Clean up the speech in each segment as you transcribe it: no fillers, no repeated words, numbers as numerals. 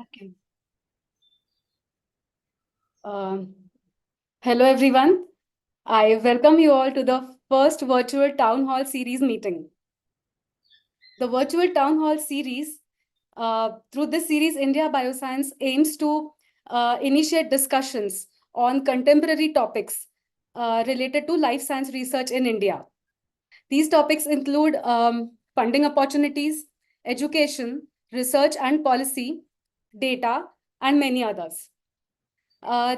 Okay. Um, Hello, everyone. I welcome you all to the first virtual town hall series meeting. The virtual town hall series, through this series, India Bioscience aims to initiate discussions on contemporary topics related to life science research in India. These topics include funding opportunities, education, research and policy, data, and many others.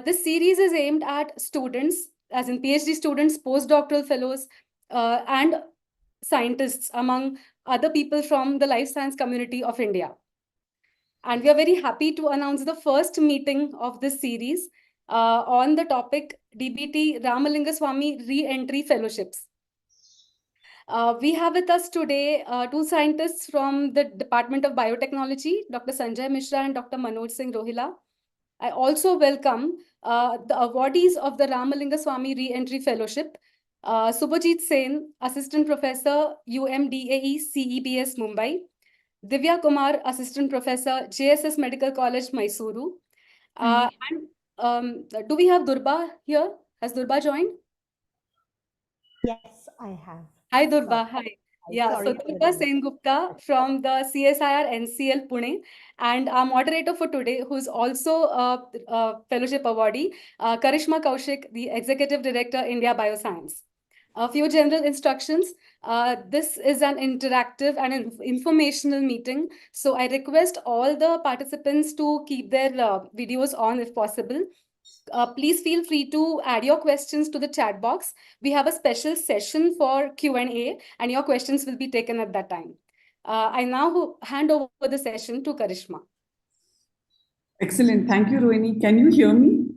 This series is aimed at students, as in PhD students, postdoctoral fellows, and scientists, among other people from the life science community of India. And we are very happy to announce the first meeting of this series on the topic DBT Ramalingaswami Re-entry Fellowships. We have with us today two scientists from the Department of Biotechnology, Dr. Sanjay Mishra and Dr. Manoj Singh Rohila. I also welcome the awardees of the Ramalingaswami Re-entry Fellowship, Subhajit Sen, Assistant Professor, UMDAE CEBS Mumbai, Divya Kumar, Assistant Professor, JSS Medical College, Mysuru. Do we have Durba here? Has Durba joined? Yes, I have. Hi, Sorry. Durba. Hi. Yeah, Sorry so for the Durba delay. Sengupta from the CSIR NCL Pune, and our moderator for today, who's also a fellowship awardee, Karishma Kaushik, the Executive Director, India Bioscience. A few general instructions. This is an interactive and an informational meeting. So I request all the participants to keep their videos on if possible. Please feel free to add your questions to the chat box. We have a special session for Q&A, and your questions will be taken at that time. I now hand over the session to Karishma. Excellent. Thank you, Rohini. Can you hear me?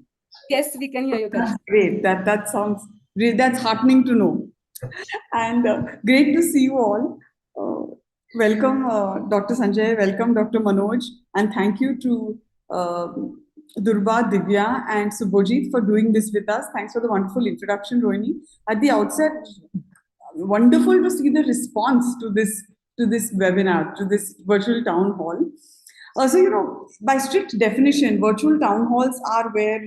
Yes, we can hear you, That's Karishma. great. That sounds great. That's heartening to know. And great to see you all. Welcome, Dr. Sanjay. Welcome, Dr. Manoj. And thank you to uh, Durba, Divya, and Subhojit for doing this with us. Thanks for the wonderful introduction, Rohini. At the outset, wonderful to see the response to this webinar, to this virtual town hall. By strict definition, virtual town halls are where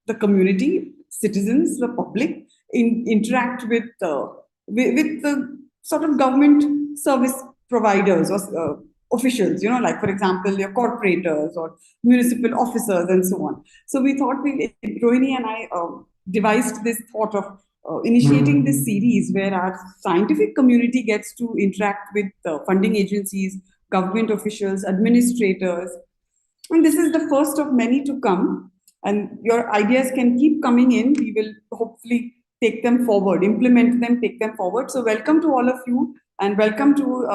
the community, citizens, the public interact with the sort of government service providers or officials, like for example, your corporators or municipal officers and so on. So we thought Rohini and I devised this thought of initiating this series where our scientific community gets to interact with funding agencies, government officials, administrators. And this is the first of many to come. And your ideas can keep coming in. We will hopefully take them forward, implement them, take them forward. So, welcome to all of you, and welcome to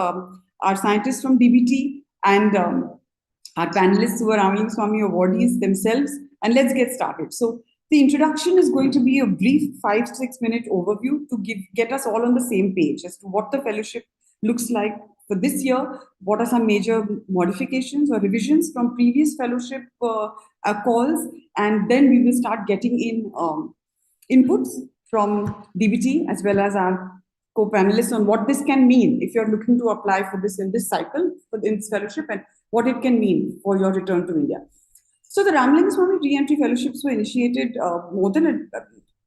our scientists from DBT and our panelists who are Ramalingaswami awardees themselves. And let's get started. So, the introduction is going to be a brief 5-6 minute overview to get us all on the same page as to what the fellowship looks like for this year, what are some major modifications or revisions from previous fellowship calls, and then we will start getting in inputs from DBT as well as our co-panelists on what this can mean if you're looking to apply for this in this cycle, for this fellowship, and what it can mean for your return to India. So the Ramalingaswami Re-entry Fellowships were initiated more than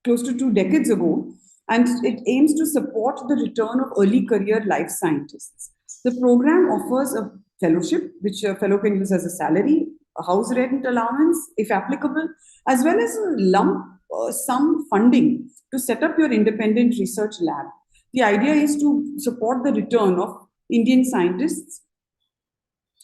close to 2 decades ago, and it aims to support the return of early career life scientists. The program offers a fellowship, which a fellow can use as a salary, a house rent allowance, if applicable, as well as a lump sum funding to set up your independent research lab. The idea is to support the return of Indian scientists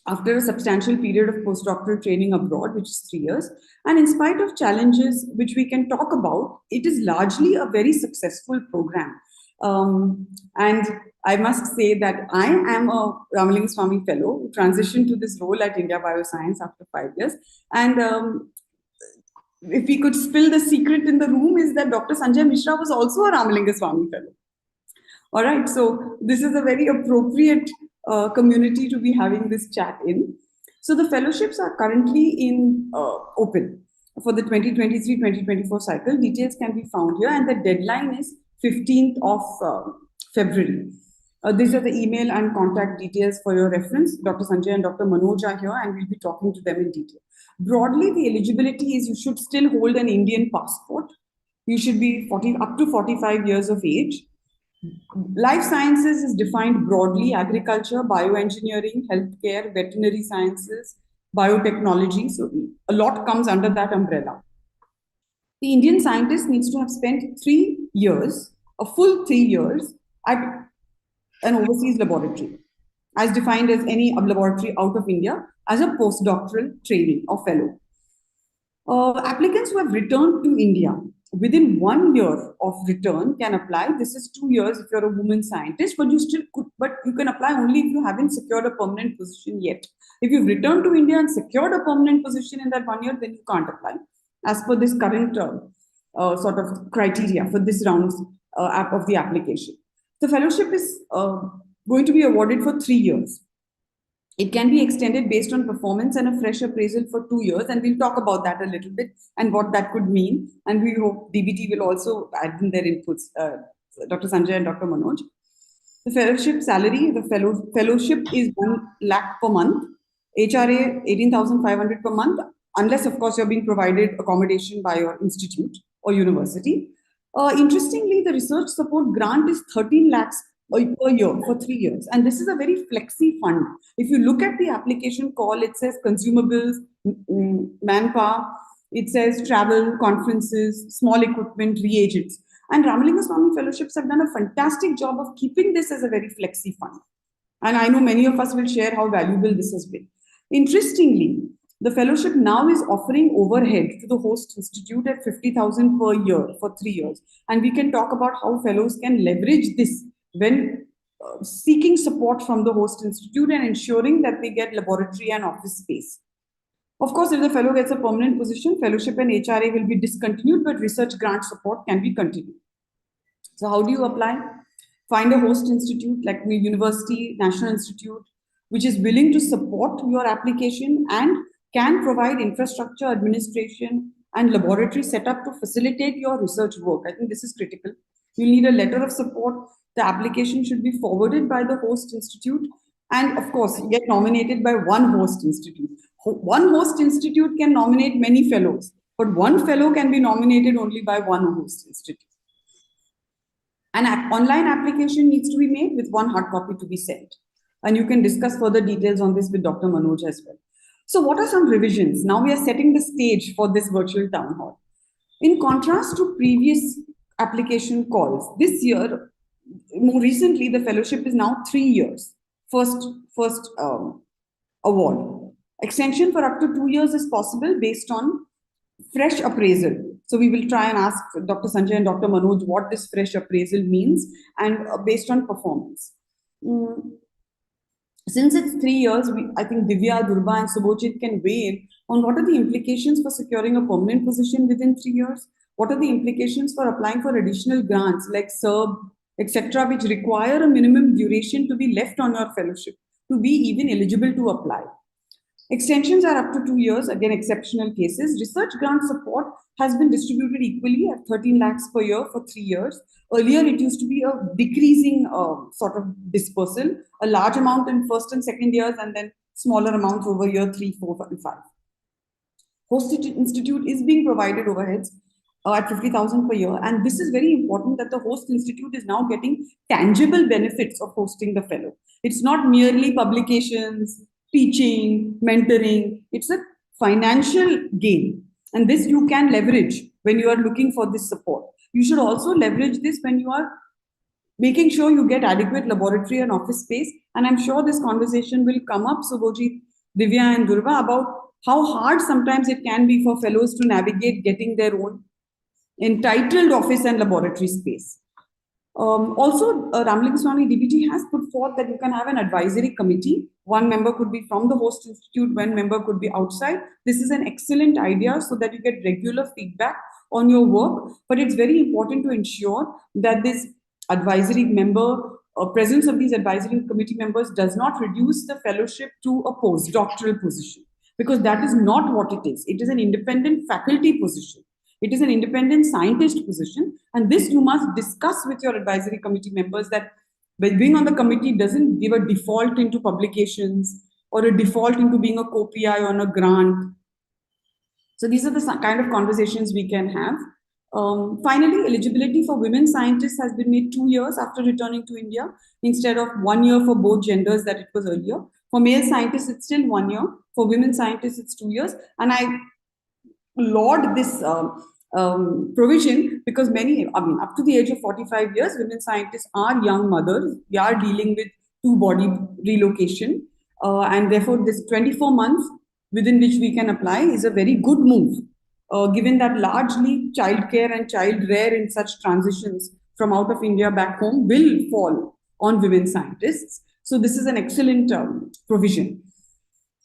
after a substantial period of postdoctoral training abroad, which is 3 years. And in spite of challenges which we can talk about, it is largely a very successful program. And I must say that I am a Ramalingaswami Fellow who transitioned to this role at India Bioscience after 5 years. And if we could spill the secret in the room, is that Dr. Sanjay Mishra was also a Ramalingaswami Fellow. All right, so this is a very appropriate community to be having this chat in. So the fellowships are currently in open for the 2023-2024 cycle. Details can be found here, and the deadline is 15th of February. These are the email and contact details for your reference. Dr. Sanjay and Dr. Manoj are here and we'll be talking to them in detail. Broadly, the eligibility is you should still hold an Indian passport. You should be 40, up to 45 years of age. Life sciences is defined broadly: agriculture, bioengineering, healthcare, veterinary sciences, biotechnology. So a lot comes under that umbrella. The Indian scientist needs to have spent 3 years, a full 3 years, at an overseas laboratory, as defined as any laboratory out of India, as a postdoctoral trainee or fellow. Applicants who have returned to India within 1 year of return can apply. This is 2 years if you're a woman scientist, but you still could, but you can apply only if you haven't secured a permanent position yet. If you've returned to India and secured a permanent position in that 1 year, then you can't apply as per this current sort of criteria for this round of the application. The fellowship is going to be awarded for 3 years. It can be extended based on performance and a fresh appraisal for 2 years, and we'll talk about that a little bit and what that could mean. And we hope DBT will also add in their inputs, Dr. Sanjay and Dr. Manoj. The fellowship salary, the fellowship is 1 lakh per month, HRA 18,500 per month, unless, of course, you're being provided accommodation by your institute or university. Interestingly, the research support grant is 13 lakhs per year for 3 years. And this is a very flexi fund. If you look at the application call, it says consumables, manpower, it says travel, conferences, small equipment, reagents. And Ramalingaswami Fellowships have done a fantastic job of keeping this as a very flexi fund. And I know many of us will share how valuable this has been. Interestingly, the fellowship now is offering overhead to the host institute at 50,000 per year for 3 years. And we can talk about how fellows can leverage this when seeking support from the host institute and ensuring that they get laboratory and office space. Of course, if the fellow gets a permanent position, fellowship and HRA will be discontinued, but research grant support can be continued. So how do you apply? Find a host institute like the university, national institute, which is willing to support your application and can provide infrastructure, administration, and laboratory setup to facilitate your research work. I think this is critical. You'll need a letter of support. The application should be forwarded by the host institute and, of course, get nominated by one host institute. One host institute can nominate many fellows, but one fellow can be nominated only by one host institute. An online application needs to be made with one hard copy to be sent. And you can discuss further details on this with Dr. Manoj as well. So what are some revisions? Now we are setting the stage for this virtual town hall. In contrast to previous application calls, this year, more recently, the fellowship is now 3 years. First award. Extension for up to 2 years is possible based on fresh appraisal. So we will try and ask Dr. Sanjay and Dr. Manoj what this fresh appraisal means and based on performance. Since it's 3 years, I think Divya, Durba, and Subhojit can weigh in on what are the implications for securing a permanent position within 3 years. What are the implications for applying for additional grants like SERB, etc., which require a minimum duration to be left on your fellowship to be even eligible to apply. Extensions are up to 2 years, again, exceptional cases. Research grant support has been distributed equally at 13 lakhs per year for 3 years. Earlier, it used to be a decreasing sort of dispersal, a large amount in first and second years, and then smaller amounts over year 3, 4, and 5. Host institute is being provided overheads at 50,000 per year. And this is very important that the host institute is now getting tangible benefits of hosting the fellow. It's not merely publications, teaching, mentoring. It's a financial gain. And this you can leverage when you are looking for this support. You should also leverage this when you are making sure you get adequate laboratory and office space. And I'm sure this conversation will come up, Subhojit, Divya, and Durva, about how hard sometimes it can be for fellows to navigate getting their own entitled office and laboratory space. Also, Ramalingaswami DBT has put forth that you can have an advisory committee. One member could be from the host institute, one member could be outside. This is an excellent idea so that you get regular feedback on your work. But it's very important to ensure that this advisory member, presence of these advisory committee members does not reduce the fellowship to a postdoctoral position, because that is not what it is. It is an independent faculty position. It is an independent scientist position, and this you must discuss with your advisory committee members, that But being on the committee doesn't give a default into publications or a default into being a co-PI on a grant. So these are the kind of conversations we can have. Finally, eligibility for women scientists has been made 2 years after returning to India instead of 1 year for both genders that it was earlier. For male scientists, it's still 1 year. For women scientists, it's 2 years. And I laud this provision because up to the age of 45 years, women scientists are young mothers. We are dealing with two body relocation. And therefore, this 24 months within which we can apply is a very good move, given that largely childcare and child rear in such transitions from out of India back home will fall on women scientists. So, this is an excellent provision.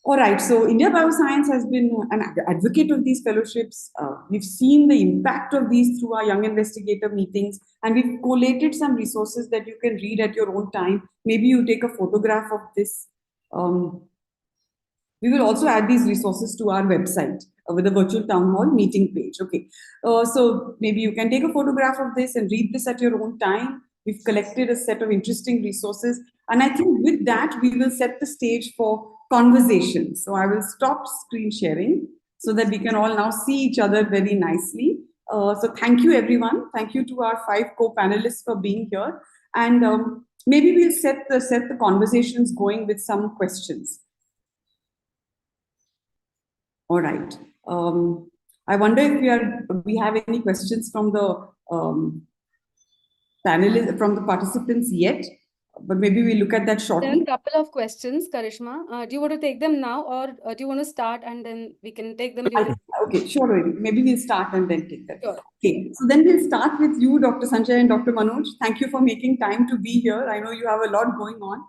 All right, so India Bioscience has been an advocate of these fellowships. We've seen the impact of these through our young investigator meetings, and we've collated some resources that you can read at your own time. Maybe you take a photograph of this. We will also add these resources to our website with a virtual town hall meeting page. Okay, so maybe you can take a photograph of this and read this at your own time. We've collected a set of interesting resources, and I think with that we will set the stage for conversation. So I will stop screen sharing so that we can all now see each other very nicely. So thank you everyone. Thank you to our 5 co-panelists for being here, and maybe we'll set the conversations going with some questions. All right. I wonder if we have any questions from the panelists, from the participants yet, but maybe we look at that There are shortly. a couple of questions, Karishma. Do you want to take them now, or do you want to start and then we can take them during? Okay, sure. Maybe we'll start and then take that. Sure. Okay, so then we'll start with you, Dr. Sanjay and Dr. Manoj. Thank you for making time to be here. I know you have a lot going on.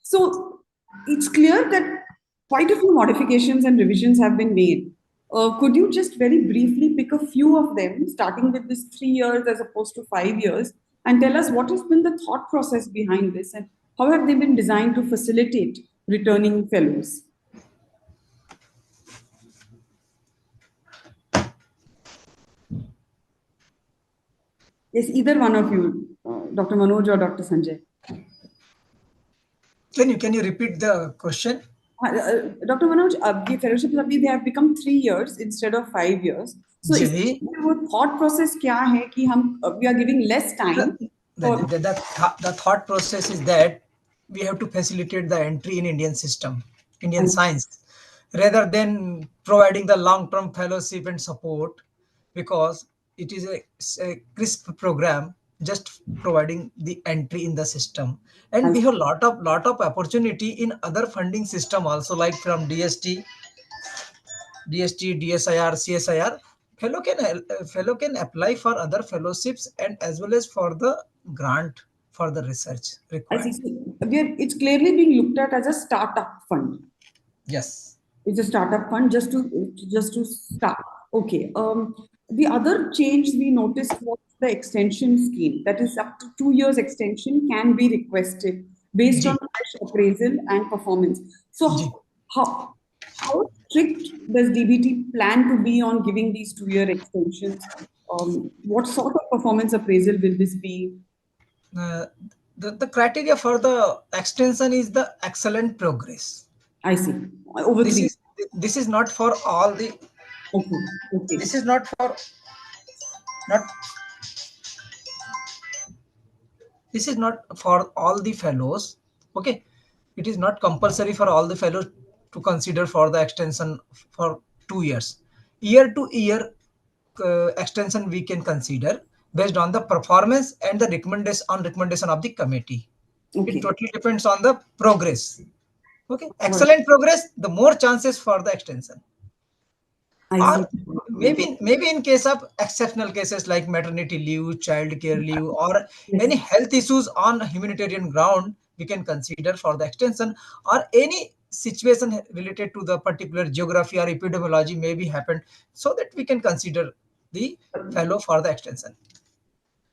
So it's clear that quite a few modifications and revisions have been made. Could you just very briefly pick a few of them, starting with this 3 years as opposed to 5 years, and tell us what has been the thought process behind this and how have they been designed to facilitate returning fellows? Yes, either one of you, Dr. Manoj or Dr. Sanjay. Can you repeat the question? Dr. Manoj, the fellowships they have become 3 years instead of 5 years. So, what thought process क्या है कि हम we are giving less time? The thought process is that we have to facilitate the entry in Indian system, Indian science, rather than providing the long-term fellowship and support, because it is a crisp program, just providing the entry in the system. And we have lot of opportunity in other funding system also, like from DST, DSIR, CSIR. Fellow can apply for other fellowships and as well as for the grant for the research required. I see. It's clearly being looked at as a startup fund. Yes. It's a startup fund just to start. Okay. The other change we noticed was the extension scheme. That is, up to 2 years extension can be requested based on fresh appraisal and performance. So how strict does DBT plan to be on giving these 2 year extensions? What sort of performance appraisal will this be? The criteria for the extension is the excellent progress. I see. Over this is not for all the. Okay. This is not for This is not for all the fellows. Okay, it is not compulsory for all the fellows to consider for the extension for 2 years. Year to year extension we can consider based on the performance and the recommendation of the committee. It totally depends on the progress. Okay, excellent progress, the more chances for the extension. Or maybe in case of exceptional cases like maternity leave, child care leave, or any health issues on humanitarian ground, we can consider for the extension, or any situation related to the particular geography or epidemiology may be happened, so that we can consider the fellow for the extension.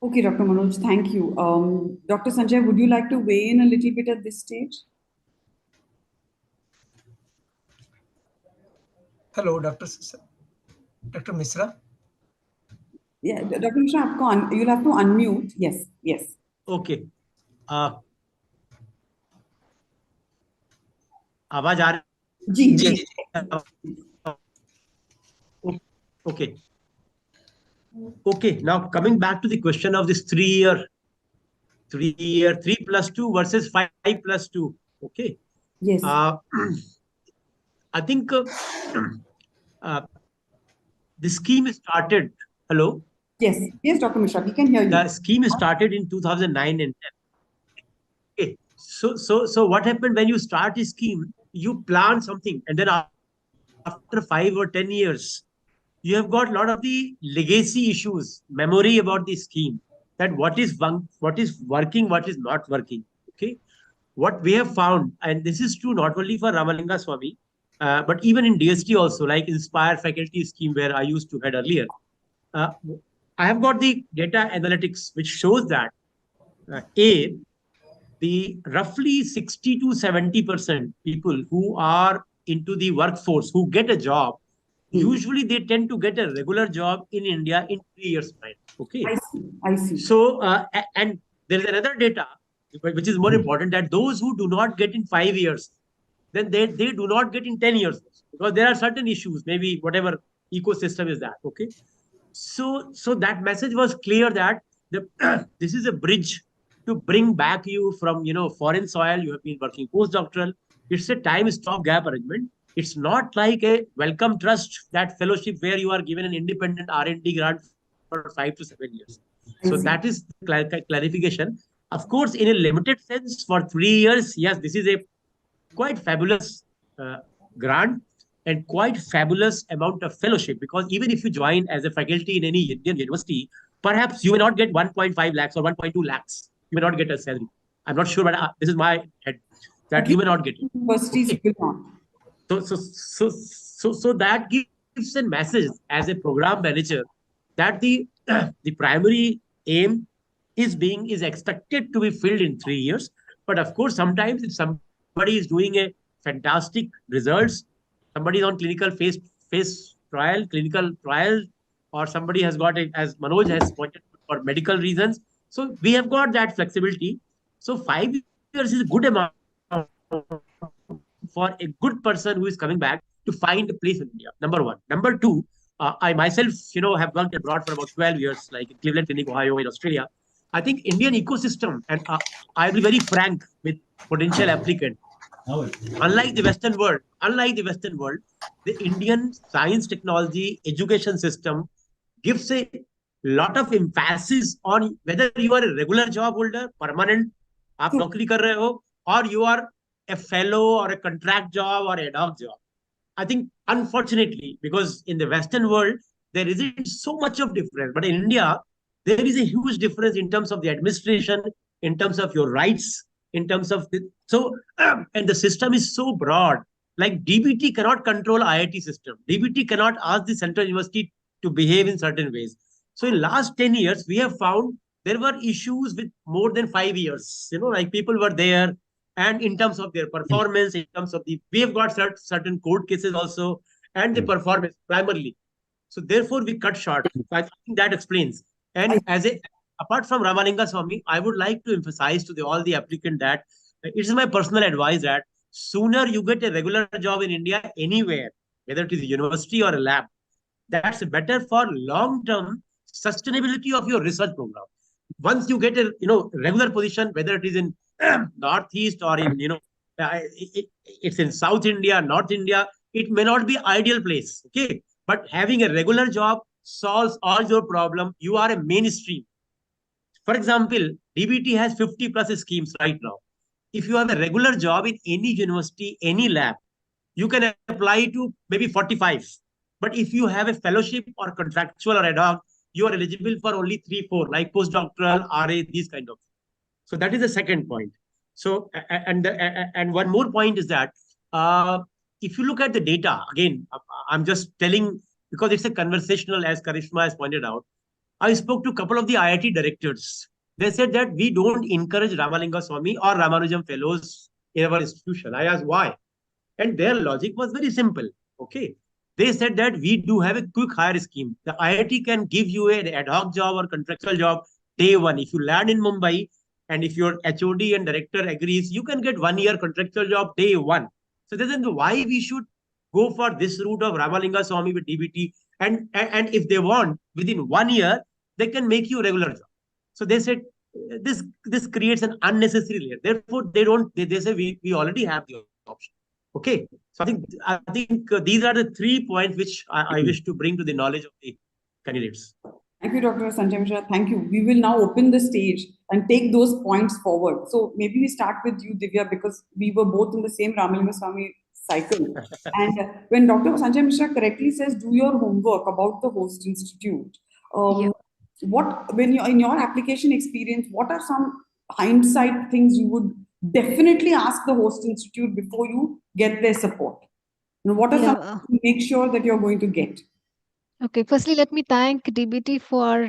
Okay, Dr. Manoj, thank you. Dr. Sanjay, would you like to weigh in a little bit at this stage? Hello, Dr. Misra. Yeah, Dr. Misra, you'll have to unmute. Yes. Okay. आवाज आ जी रही जी है? Okay. Okay. Now coming back to the question of this 3+2 versus 5+2. Okay. yes Uh, I think uh, the scheme started. Hello. yes Dr. Mishra, we can hear you. The scheme started in 2009 and 10. Okay. So what happened when you start a scheme? You plan something, and then after 5 or 10 years, you have got a lot of the legacy issues, memory about the scheme, that what is working, what is not working. Okay. What we have found, and this is true not only for Ramalingaswami, but even in DST also, like Inspire Faculty Scheme, where I used to head earlier. Uh, I have got the data analytics which shows that the roughly 60 to 70% people who are into the workforce who get a job, Hmm. usually they tend to get a regular job in India in 3 years time. Okay. I see. So and there is another data which is more important, that those who do not get in 5 years, then they do not get in 10 years, because there are certain issues, maybe whatever ecosystem is that. Okay. So that message was clear, that the this is a bridge to bring back you from foreign soil. You have been working postdoctoral. It's a time stop gap arrangement. It's not like a welcome trust, that fellowship where you are given an independent R&D grant for 5 to 7 years. I So see. that is clarification. Of course, in a limited sense, for 3 years, yes, this is a quite fabulous uh, grant and quite fabulous amount of fellowship, because even if you join as a faculty in any Indian university, perhaps you may not get 1.5 lakhs or 1.2 lakhs. You may not get a salary. I'm not sure, but this is my head, At that you least may not get it. universities Okay. will not. So that gives a message as a program manager, that the the primary aim is expected to be filled in 3 years. But of course, sometimes if somebody is doing a fantastic results, somebody is on clinical trial, or somebody has got it, as Manoj has pointed out, for medical reasons. So we have got that flexibility. So 5 years is a good amount for a good person who is coming back to find a place in India. Number one. Number two, I myself, have worked abroad for about 12 years, like in Cleveland Clinic, Ohio, in Australia. I think Indian ecosystem, and I'll be very frank with potential applicant. Unlike the Western world, the Indian science, technology, education system gives a lot of emphasis on whether you are a regular job holder, permanent, आप True. नौकरी कर रहे हो, or you are a fellow or a contract job or ad hoc job. I think, unfortunately, because in the Western world, there isn't so much of difference. But in India, there is a huge difference in terms of the administration, in terms of your rights, in terms of and the system is so broad. Like DBT cannot control IIT system. DBT cannot ask the central university to behave in certain ways. So in last 10 years, we have found there were issues with more than 5 years. Like people were there, and in terms of their performance, in terms of we have got certain court cases also, and the performance primarily. So therefore, we cut short. So I think that explains. I And apart from Ramalingaswamy, I would like to emphasize to all the applicant that it is my personal advice that sooner you get a regular job in India anywhere, whether it is a university or a lab, that's better for long-term sustainability of your research program. Once you get a regular position, whether it is in northeast or in it's in South India, North India, it may not be ideal place. Okay, but having a regular job solves all your problem. You are a mainstream. For example, DBT has 50 plus schemes right now. If you have a regular job in any university, any lab, you can apply to maybe 45. But if you have a fellowship or contractual or ad hoc, you are eligible for only 3, 4, like postdoctoral, RA, these kind of. So that is the second point. So and one more point is that if you look at the data again, I'm just telling because it's a conversational, as Karishma has pointed out. I spoke to a couple of the IIT directors. They said that we don't encourage Ramalingaswamy or Ramanujam fellows in our institution. I asked why, and their logic was very simple. Okay. They said that we do have a quick hire scheme. The IIT can give you an ad hoc job or contractual job day one. If you land in Mumbai and if your HOD and director agrees, you can get 1 year contractual job day one. So this is why we should go for this route of Ramalingaswami with DBT. And if they want, within 1 year, they can make you regular job. So they said this creates an unnecessary layer. Therefore, they say we already have the option. Okay. So I think these are the 3 points which I wish to bring to the knowledge of the candidates. Thank you, Dr. Sanjay Mishra. Thank you. We will now open the stage and take those points forward. So maybe we start with you, Divya, because we were both in the same Ramalingaswami cycle. And when Dr. Sanjay Mishra correctly says, do your homework about the host institute, Yeah. when you're in your application experience, what are some hindsight things you would definitely ask the host institute before you get their support? What are Yeah, some to make sure that you're going to get? Okay, firstly, let me thank DBT for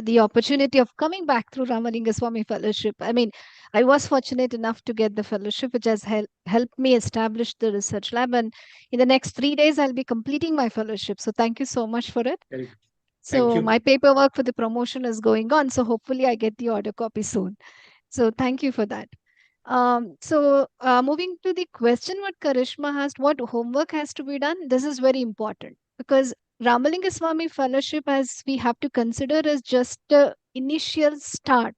the opportunity of coming back through Ramalingaswamy Fellowship. I mean, I was fortunate enough to get the fellowship, which has helped me establish the research lab. And in the next 3 days, I'll be completing my fellowship. So thank you so much for it. Thank So you. my paperwork for the promotion is going on. So hopefully I get the order copy soon. So thank you for that. Moving to the question what Karishma asked, what homework has to be done? This is very important because Ramalingaswamy Fellowship, as we have to consider, is just the initial start.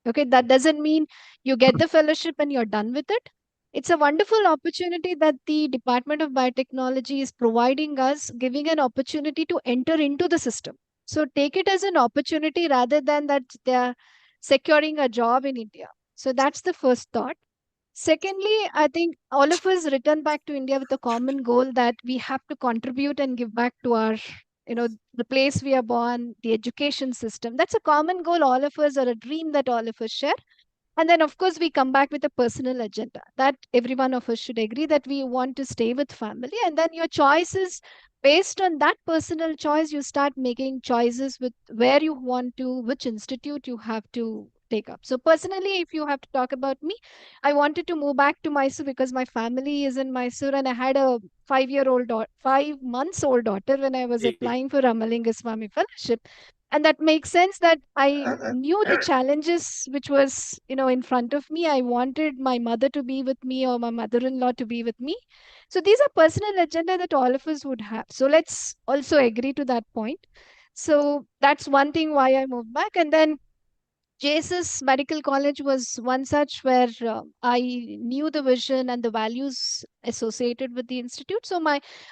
Okay, that doesn't mean you get the fellowship and you're done with it. It's a wonderful opportunity that the Department of Biotechnology is providing us, giving an opportunity to enter into the system. So take it as an opportunity rather than that they're securing a job in India. So that's the first thought. Secondly, I think all of us return back to India with a common goal that we have to contribute and give back to our, the place we are born, the education system. That's a common goal, all of us, or a dream that all of us share. And then, of course, we come back with a personal agenda that every one of us should agree that we want to stay with family. And then your choices, based on that personal choice, you start making choices with where you want to, which institute you have to take up. So, personally, if you have to talk about me, I wanted to move back to Mysore because my family is in Mysore and I had a 5-year-old, 5 months old daughter when I was applying for Ramalingaswamy Fellowship, and that makes sense that I knew the challenges which was in front of me. I wanted my mother to be with me or my mother-in-law to be with me. So these are personal agenda that all of us would have, so let's also agree to that point. So that's one thing why I moved back. And then JSS Medical College was one such where I knew the vision and the values associated with the institute. So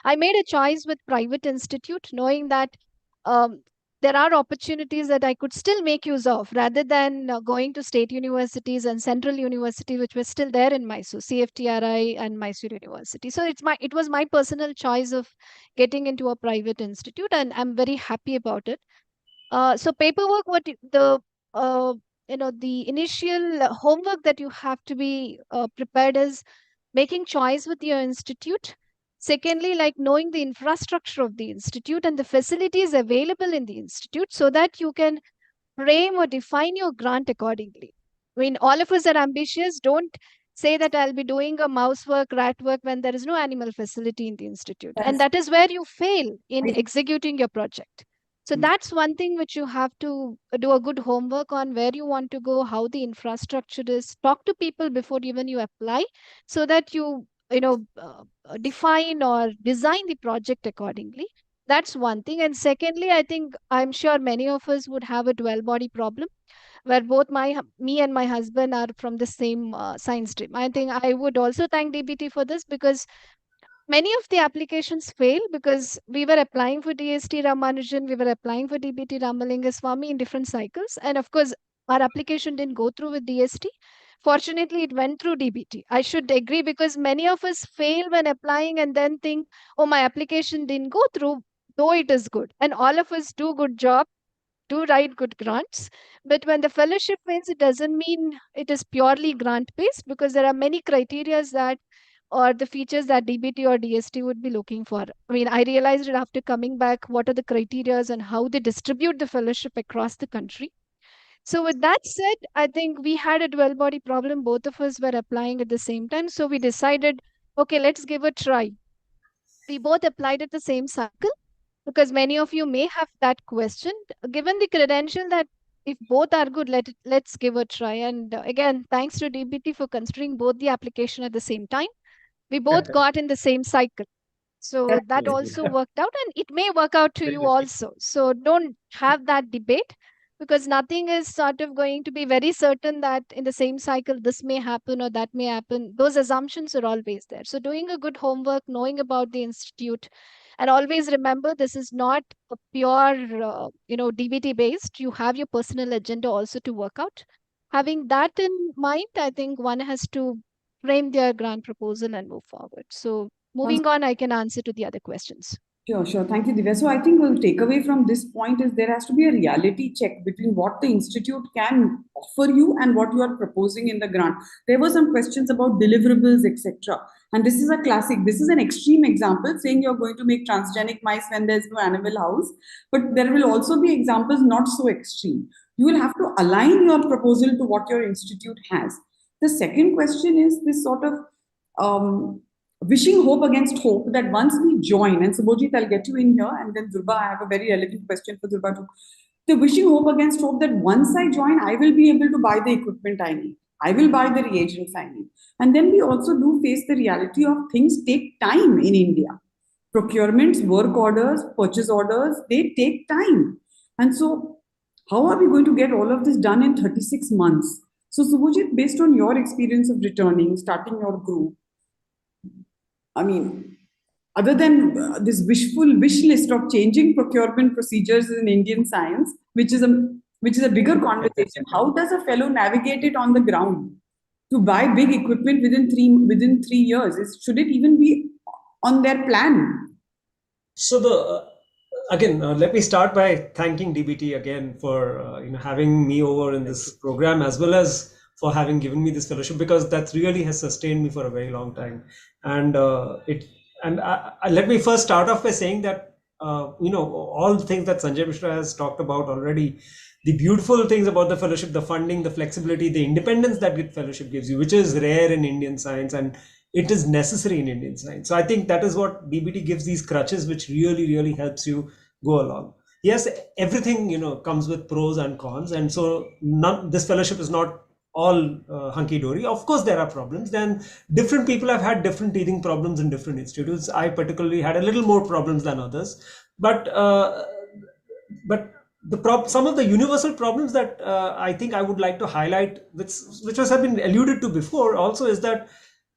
I made a choice with private institute, knowing that um, there are opportunities that I could still make use of rather than going to state universities and central university, which was still there in Mysore, CFTRI and Mysore University. So it was my personal choice of getting into a private institute, and I'm very happy about it. So paperwork, uh, the initial homework that you have to be prepared is making choice with your institute. Secondly, like knowing the infrastructure of the institute and the facilities available in the institute so that you can frame or define your grant accordingly. I mean, all of us are ambitious. Don't say that I'll be doing a mouse work, rat work when there is no animal facility in the institute. And that is where you fail in executing your project. So that's one thing which you have to do a good homework on, where you want to go, how the infrastructure is. Talk to people before even you apply so that define or design the project accordingly. That's one thing. And secondly, I think I'm sure many of us would have a dual body problem where both me and my husband are from the same science stream. I think I would also thank DBT for this because many of the applications fail because we were applying for DST Ramanujan, we were applying for DBT Ramalingaswamy in different cycles. And of course, our application didn't go through with DST. Fortunately, it went through DBT. I should agree because many of us fail when applying and then think, oh, my application didn't go through, though it is good. And all of us do good job, do write good grants. But when the fellowship wins, it doesn't mean it is purely grant based because there are many criteria that or the features that DBT or DST would be looking for. I mean, I realized it after coming back what are the criteria and how they distribute the fellowship across the country. So with that said, I think we had a dual body problem. Both of us were applying at the same time. So we decided, okay, let's give a try. We both applied at the same cycle because many of you may have that question. Given the credential that if both are good, let's give a try. And again, thanks to DBT for considering both the application at the same time. We both got in the same cycle. So that also worked out, and it may work out to you also. So don't have that debate, because nothing is sort of going to be very certain that in the same cycle this may happen or that may happen. Those assumptions are always there. So doing a good homework, knowing about the institute, and always remember this is not a pure, DBT based. You have your personal agenda also to work out. Having that in mind, I think one has to frame their grant proposal and move forward. So moving on, I can answer to the other questions. Sure, sure. Thank you, Divya. So I think the takeaway from this point is there has to be a reality check between what the institute can offer you and what you are proposing in the grant. There were some questions about deliverables, etc. And this is a classic. This is an extreme example saying you're going to make transgenic mice when there's no animal house. But there will also be examples not so extreme. You will have to align your proposal to what your institute has. The second question is this sort of wishing hope against hope that once we join, and Subhojit, I'll get you in here, and then Durba, I have a very relevant question for Durba too. The wishing hope against hope that once I join, I will be able to buy the equipment I need. I will buy the reagents I need. And then we also do face the reality of things take time in India. Procurements, work orders, purchase orders, they take time. And so, how are we going to get all of this done in 36 months? So, Subhojit, based on your experience of returning, starting your group, I mean, other than this wishful wish list of changing procurement procedures in Indian science, which is a bigger conversation, how does a fellow navigate it on the ground to buy big equipment within 3 years? Should it even be on their plan? So let me start by thanking DBT again for having me over in this program, as well as for having given me this fellowship, because that really has sustained me for a very long time. And let me first start off by saying that all the things that Sanjay Mishra has talked about already, the beautiful things about the fellowship, the funding, the flexibility, the independence that the fellowship gives you, which is rare in Indian science, and it is necessary in Indian science. So I think that is what DBT gives, these crutches, which really, really helps you go along. Yes, everything comes with pros and cons, and so this fellowship is not all hunky-dory. Of course, there are problems. Then different people have had different teething problems in different institutes. I particularly had a little more problems than others, but some of the universal problems that I think I would like to highlight, which have been alluded to before, also is that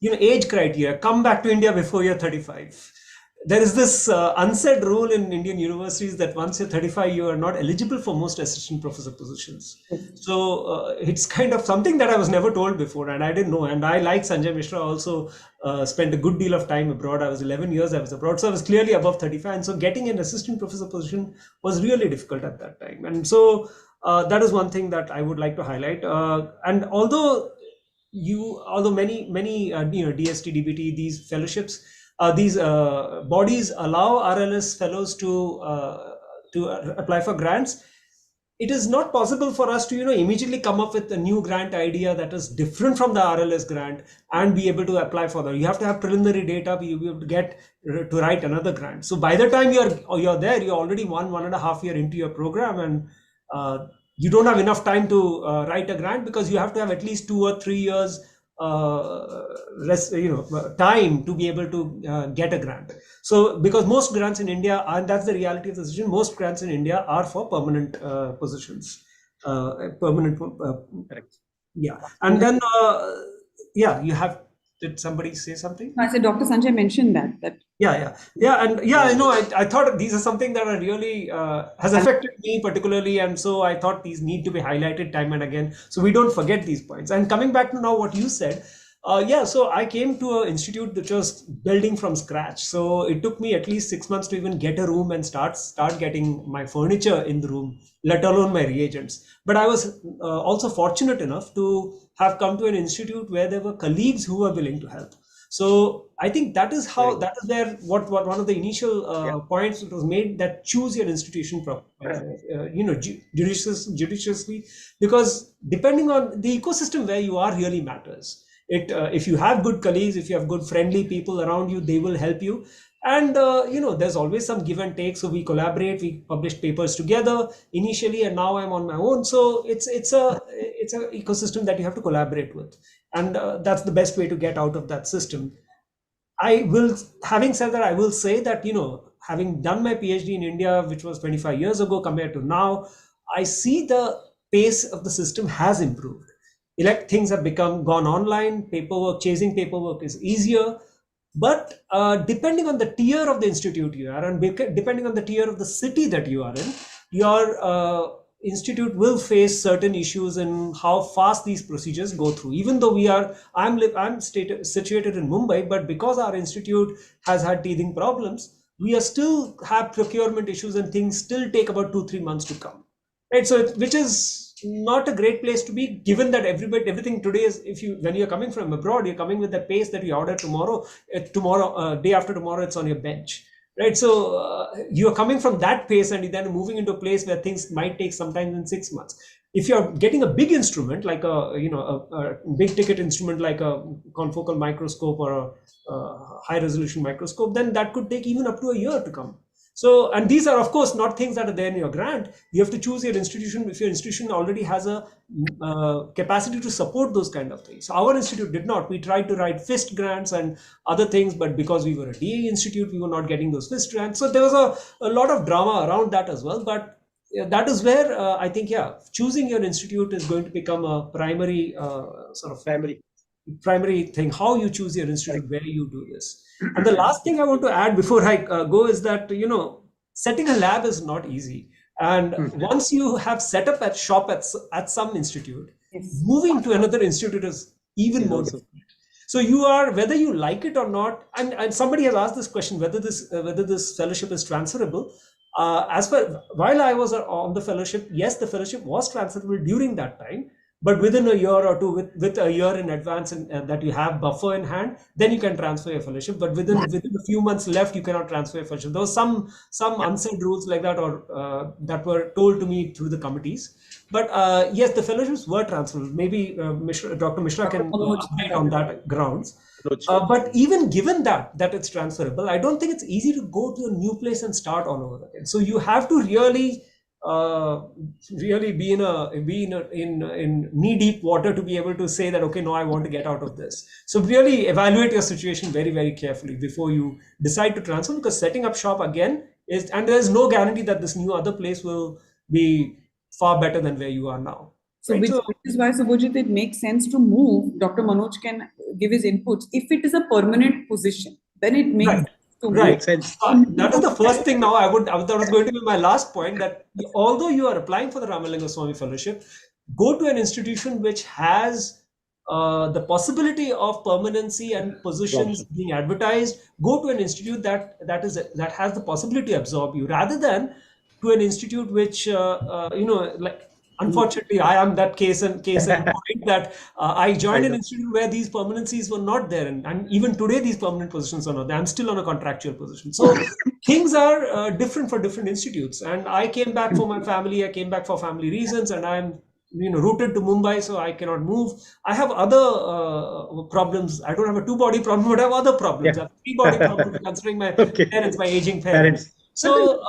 age criteria. Come back to India before you're 35. There is this unsaid rule in Indian universities that once you're 35, you are not eligible for most assistant professor positions. So it's kind of something that I was never told before, and I didn't know. And I, like Sanjay Mishra, also spent a good deal of time abroad. I was 11 years I was abroad, so I was clearly above 35. And so getting an assistant professor position was really difficult at that time. And so that is one thing that I would like to highlight. And although many DST, DBT, these fellowships, these bodies allow RLS fellows to apply for grants, it is not possible for us to immediately come up with a new grant idea that is different from the RLS grant and be able to apply for that. You have to have preliminary data, you have to get to write another grant. So by the time you're there, you're already 1.5 year into your program, and you don't have enough time to write a grant, because you have to have at least 2 or 3 years time to be able to get a grant. So because most grants in India, and that's the reality of the situation, most grants in India are for permanent positions, correct. Yeah. And then you have, did somebody say something? I said Dr. Sanjay mentioned that. I thought these are something that are really has affected me particularly, and so I thought these need to be highlighted time and again, so we don't forget these points. And coming back to now what you said, so I came to an institute which was building from scratch. So it took me at least 6 months to even get a room and start getting my furniture in the room, let alone my reagents. But I was also fortunate enough to have come to an institute where there were colleagues who were willing to help. So I think that is how, that is where what one of the initial points that was made, that choose your institution judiciously, because depending on the ecosystem where you are really matters. If you have good colleagues, if you have good friendly people around you, they will help you. And there's always some give and take. So we collaborate, we publish papers together initially, and now I'm on my own. So it's a ecosystem that you have to collaborate with, and that's the best way to get out of that system. having said that, I will say that, having done my PhD in India, which was 25 years ago compared to now, I see the pace of the system has improved. Things have gone online, chasing paperwork is easier. But depending on the tier of the institute you are, and depending on the tier of the city that you are in, your institute will face certain issues in how fast these procedures go through. Even though I'm situated in Mumbai, but because our institute has had teething problems, we are still have procurement issues, and things still take about 2-3 months to come. Right, so which is not a great place to be, given that everything today is, when you're coming from abroad, you're coming with the pace that you order tomorrow, day after tomorrow, it's on your bench, right? So you're coming from that pace, and then moving into a place where things might take sometimes in 6 months. If you're getting a big instrument like a big ticket instrument like a confocal microscope or a high resolution microscope, then that could take even up to a year to come. So, and these are of course not things that are there in your grant. You have to choose your institution. If your institution already has a capacity to support those kind of things. So our institute did not. We tried to write FIST grants and other things, but because we were a DA institute, we were not getting those FIST grants. So there was a lot of drama around that as well. But that is where I think, choosing your institute is going to become a primary primary thing, how you choose your institute, where you do this. And the last thing I want to add before I go is that, setting a lab is not easy. And once you have set up shop at some institute, moving to another institute is even more difficult. So you are, whether you like it or not, and somebody has asked this question, whether this fellowship is transferable. While I was on the fellowship, yes, the fellowship was transferable during that time. But within a year or two, with a year in advance, and that you have buffer in hand, then you can transfer your fellowship. But within a few months left, you cannot transfer your fellowship. There was some unsaid rules like that, or that were told to me through the committees. But yes, the fellowships were transferable. Maybe Dr. Mishra can update on that grounds. But even given that it's transferable, I don't think it's easy to go to a new place and start all over again. So you have to really be in knee deep water to be able to say that, okay, no, I want to get out of this. So really evaluate your situation very, very carefully before you decide to transfer, because setting up shop again and there's no guarantee that this new other place will be far better than where you are now. So, right? Which is why, Subhajit, it makes sense to move. Dr. Manoj can give his inputs. If it is a permanent position, then it makes sense. Right. That is the first thing. Now, that was going to be my last point, that although you are applying for the Ramalingaswami Fellowship, go to an institution which has the possibility of permanency and positions being advertised. Go to an institute that has the possibility to absorb you, rather than to an institute which unfortunately, I am that case in point that I joined an institute where these permanencies were not there, and even today these permanent positions are not there. I'm still on a contractual position. So things are different for different institutes. And I came back for my family. I came back for family reasons, and I'm rooted to Mumbai, so I cannot move. I have other problems. I don't have a two-body problem, but I have other problems. I have three-body problems, considering my parents, my aging parents. So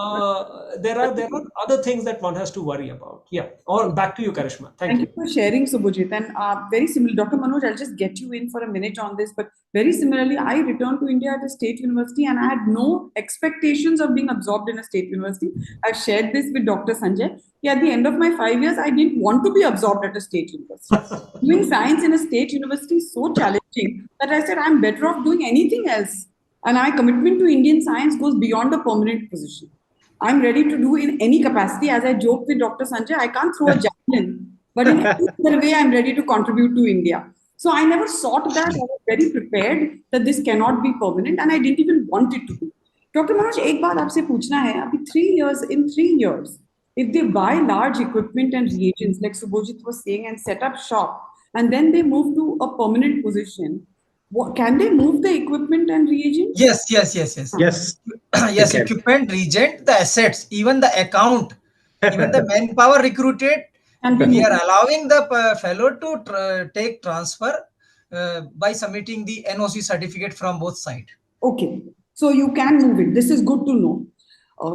there are other things that one has to worry about. Yeah. Or back to you, Karishma. Thank you. Thank you for sharing, Subhajit. And very similarly, Dr. Manoj, I'll just get you in for a minute on this. But very similarly, I returned to India at a state university, and I had no expectations of being absorbed in a state university. I've shared this with Dr. Sanjay. Yeah, at the end of my 5 years, I didn't want to be absorbed at a state university. Doing science in a state university is so challenging that I said, I'm better off doing anything else. And my commitment to Indian science goes beyond a permanent position. I'm ready to do in any capacity. As I joked with Dr. Sanjay, I can't throw a javelin, but in any other way, I'm ready to contribute to India. So I never sought that. I was very prepared that this cannot be permanent, and I didn't even want it to be. Dr. Manoj, एक बात आपसे पूछना है. अभी 3 years, if they buy large equipment and reagents, like Subhajit was saying, and set up shop, and then they move to a permanent position, can they move the equipment and reagents? Yes, equipment, reagent, the assets, even the account, even the manpower recruited, and we are allowing the fellow to take transfer by submitting the NOC certificate from both sides. Okay, so you can move it. This is good to know.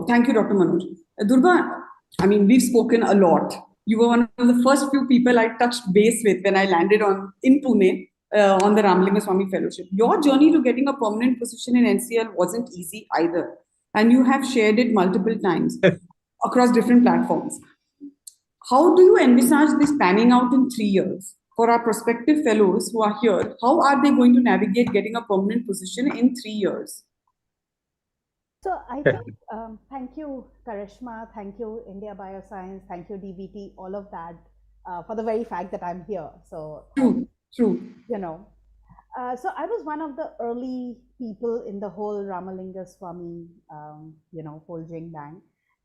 Thank you, Dr. Manoj. Durga, I mean, we've spoken a lot. You were one of the first few people I touched base with when I landed in Pune. on the Ramalingaswami Fellowship. Your journey to getting a permanent position in NCL wasn't easy either, and you have shared it multiple times across different platforms. How do you envisage this panning out in 3 years? For our prospective fellows who are here, how are they going to navigate getting a permanent position in 3 years? So I think, thank you, Karishma, thank you, India Bioscience, thank you, DBT, all of that, for the very fact that I'm here. So, True. you know, so I was one of the early people in the whole Ramalingaswami, whole Jing Bang.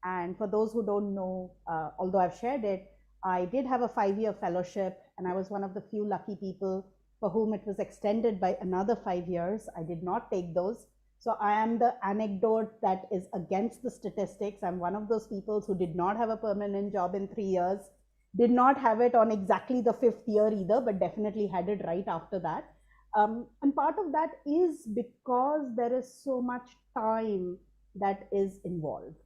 And for those who don't know, although I've shared it, I did have a 5-year fellowship, and I was one of the few lucky people for whom it was extended by another 5 years. I did not take those. So I am the anecdote that is against the statistics. I'm one of those people who did not have a permanent job in 3 years, did not have it on exactly the 5th year either, but definitely had it right after that. And part of that is because there is so much time that is involved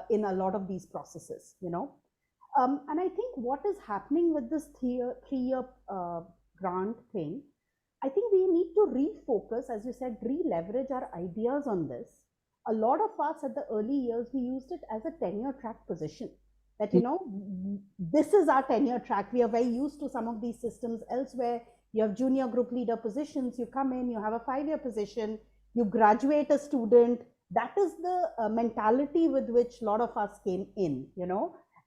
in a lot of these processes, And I think what is happening with this three-year grant thing, I think we need to refocus, as you said, re-leverage our ideas on this. A lot of us at the early years, we used it as a tenure track position. That, this is our tenure track. We are very used to some of these systems elsewhere. You have junior group leader positions, you come in, you have a 5-year position, you graduate a student. That is the mentality with which a lot of us came in,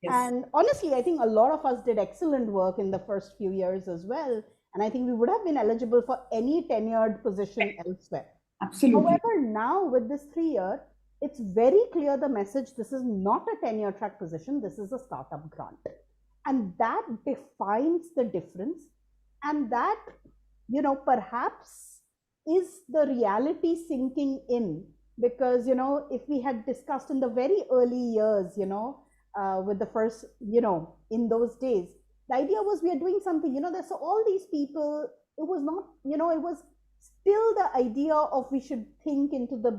Yes. And honestly, I think a lot of us did excellent work in the first few years as well. And I think we would have been eligible for any tenured position elsewhere. Absolutely. However, now with this 3-year, it's very clear the message, this is not a tenure track position, this is a startup grant. And that defines the difference. And that, perhaps is the reality sinking in. Because, if we had discussed in the very early years, with the first, in those days, the idea was we are doing something, there's all these people, it was not, it was still the idea of we should think into the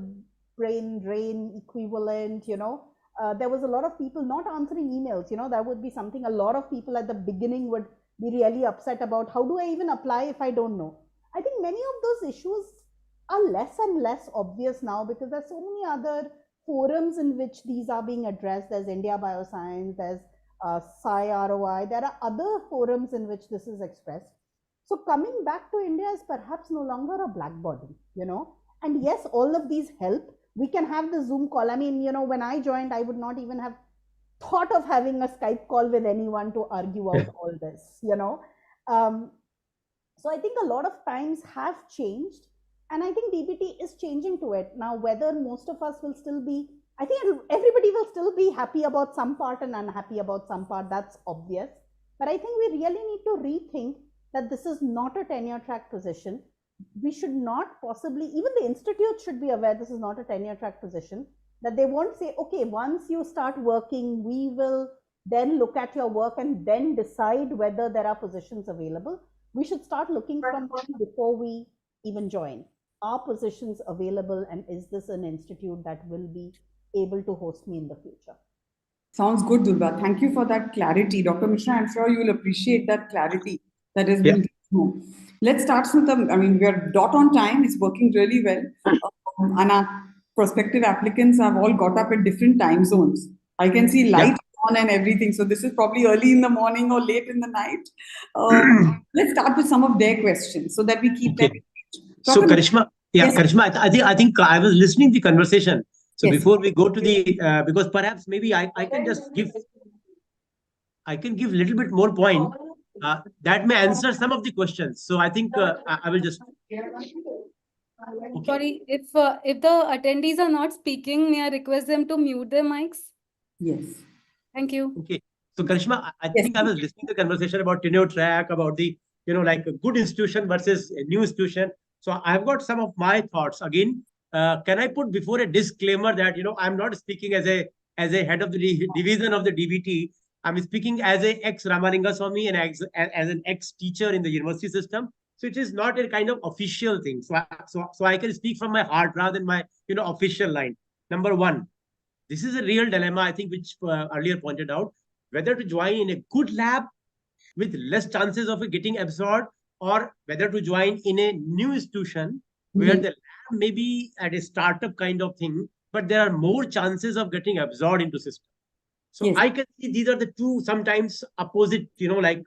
brain drain equivalent, there was a lot of people not answering emails, that would be something a lot of people at the beginning would be really upset about. How do I even apply if I don't know? I think many of those issues are less and less obvious now because there's so many other forums in which these are being addressed. There's India Bioscience, there's ROI, there are other forums in which this is expressed. So coming back to India is perhaps no longer a black body, and yes, all of these help. We can have the Zoom call. I mean, when I joined, I would not even have thought of having a Skype call with anyone to argue out all this, So I think a lot of times have changed, and I think DBT is changing to it. Now, whether most of us will still be, I think everybody will still be happy about some part and unhappy about some part, that's obvious. But I think we really need to rethink that this is not a tenure track position. We should not possibly, even the institute should be aware this is not a tenure track position, that they won't say, okay, once you start working, we will then look at your work and then decide whether there are positions available. We should start looking from them before we even join. Are positions available, and is this an institute that will be able to host me in the future? Sounds good, Durga. Thank you for that clarity. Dr. Mishra, I'm sure you will appreciate that clarity that has been given. Let's start with we are dot on time. It's working really well. And our prospective applicants have all got up at different time zones. I can see light on and everything. So this is probably early in the morning or late in the night. Let's start with some of their questions so that we keep them. So Karishma, Karishma, I think I was listening to the conversation. So before we go to the, because perhaps maybe I can just give, I can give a little bit more point that may answer some of the questions. So I think I will just. Okay. Sorry, if the attendees are not speaking, may I request them to mute their mics? Yes. Thank you. Okay. So Karishma, I think I was listening to the conversation about tenure track, about the, like a good institution versus a new institution. So I've got some of my thoughts. Again, can I put before a disclaimer that, I'm not speaking as a head of the division of the DBT. I'm speaking as a ex-Ramalingaswami and as an ex-teacher in the university system. So it is not a kind of official thing. So I can speak from my heart rather than my, official line. Number one, this is a real dilemma, I think, which earlier pointed out, whether to join in a good lab with less chances of getting absorbed or whether to join in a new institution where the lab may be at a startup kind of thing, but there are more chances of getting absorbed into system. So Yes. I can see these are the two sometimes opposite,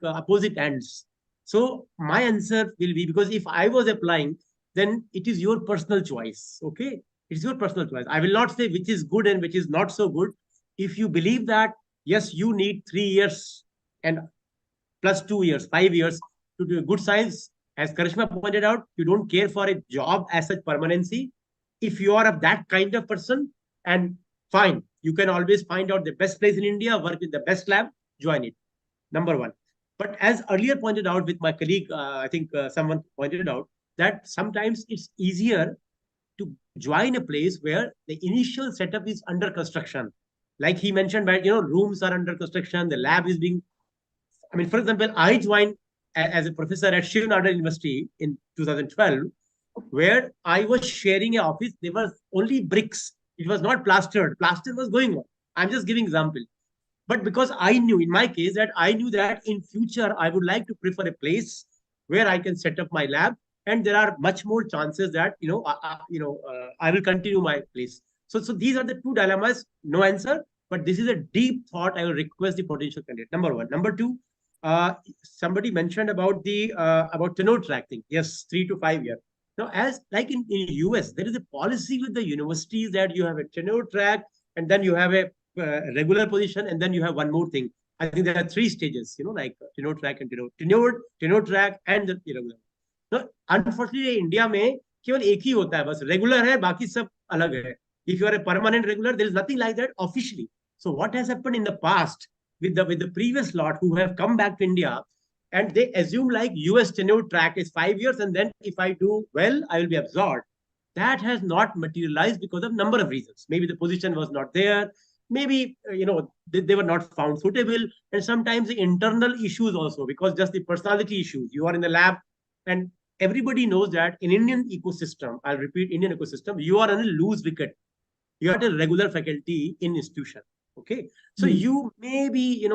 opposite ends. So my answer will be, because if I was applying, then it is your personal choice. Okay. It's your personal choice. I will not say which is good and which is not so good. If you believe that, yes, you need 3 years and plus 2 years, 5 years to do good science, as Karishma pointed out, you don't care for a job as such permanency. If you are of that kind of person, and fine, you can always find out the best place in India, work with the best lab, join it. Number one. But as earlier pointed out with my colleague, I think someone pointed out that sometimes it's easier to join a place where the initial setup is under construction. Like he mentioned, right, rooms are under construction, the lab is being, I mean, for example, I joined as a professor at Shivnadar University in 2012, where I was sharing an office. There was only bricks. It was not plastered. Plaster was going on. I'm just giving example. But because I knew, in my case, that I knew that in future I would like to prefer a place where I can set up my lab, and there are much more chances that I will continue my place. So these are the two dilemmas. No answer, but this is a deep thought. I will request the potential candidate. Number one. Number two. Somebody mentioned about the about tenure track thing. Yes, 3 to 5 years. Now, as like in US, there is a policy with the universities that you have a tenure track, and then you have a regular position, and then you have one more thing. I think there are 3 stages, like tenure track and tenure track and the irregular. So unfortunately, India में केवल एक ही होता है, बस regular है, बाकी सब अलग है. If you are a permanent regular, there is nothing like that officially. So what has happened in the past with the previous lot who have come back to India, and they assume like US tenure track is 5 years, and then if I do well, I will be absorbed. That has not materialized because of number of reasons. Maybe the position was not there. Maybe they were not found suitable, and sometimes the internal issues also, because just the personality issues. You are in the lab, and everybody knows that in Indian ecosystem, I'll repeat, Indian ecosystem, you are on a loose wicket. You are a regular faculty in institution. Okay, so you may be,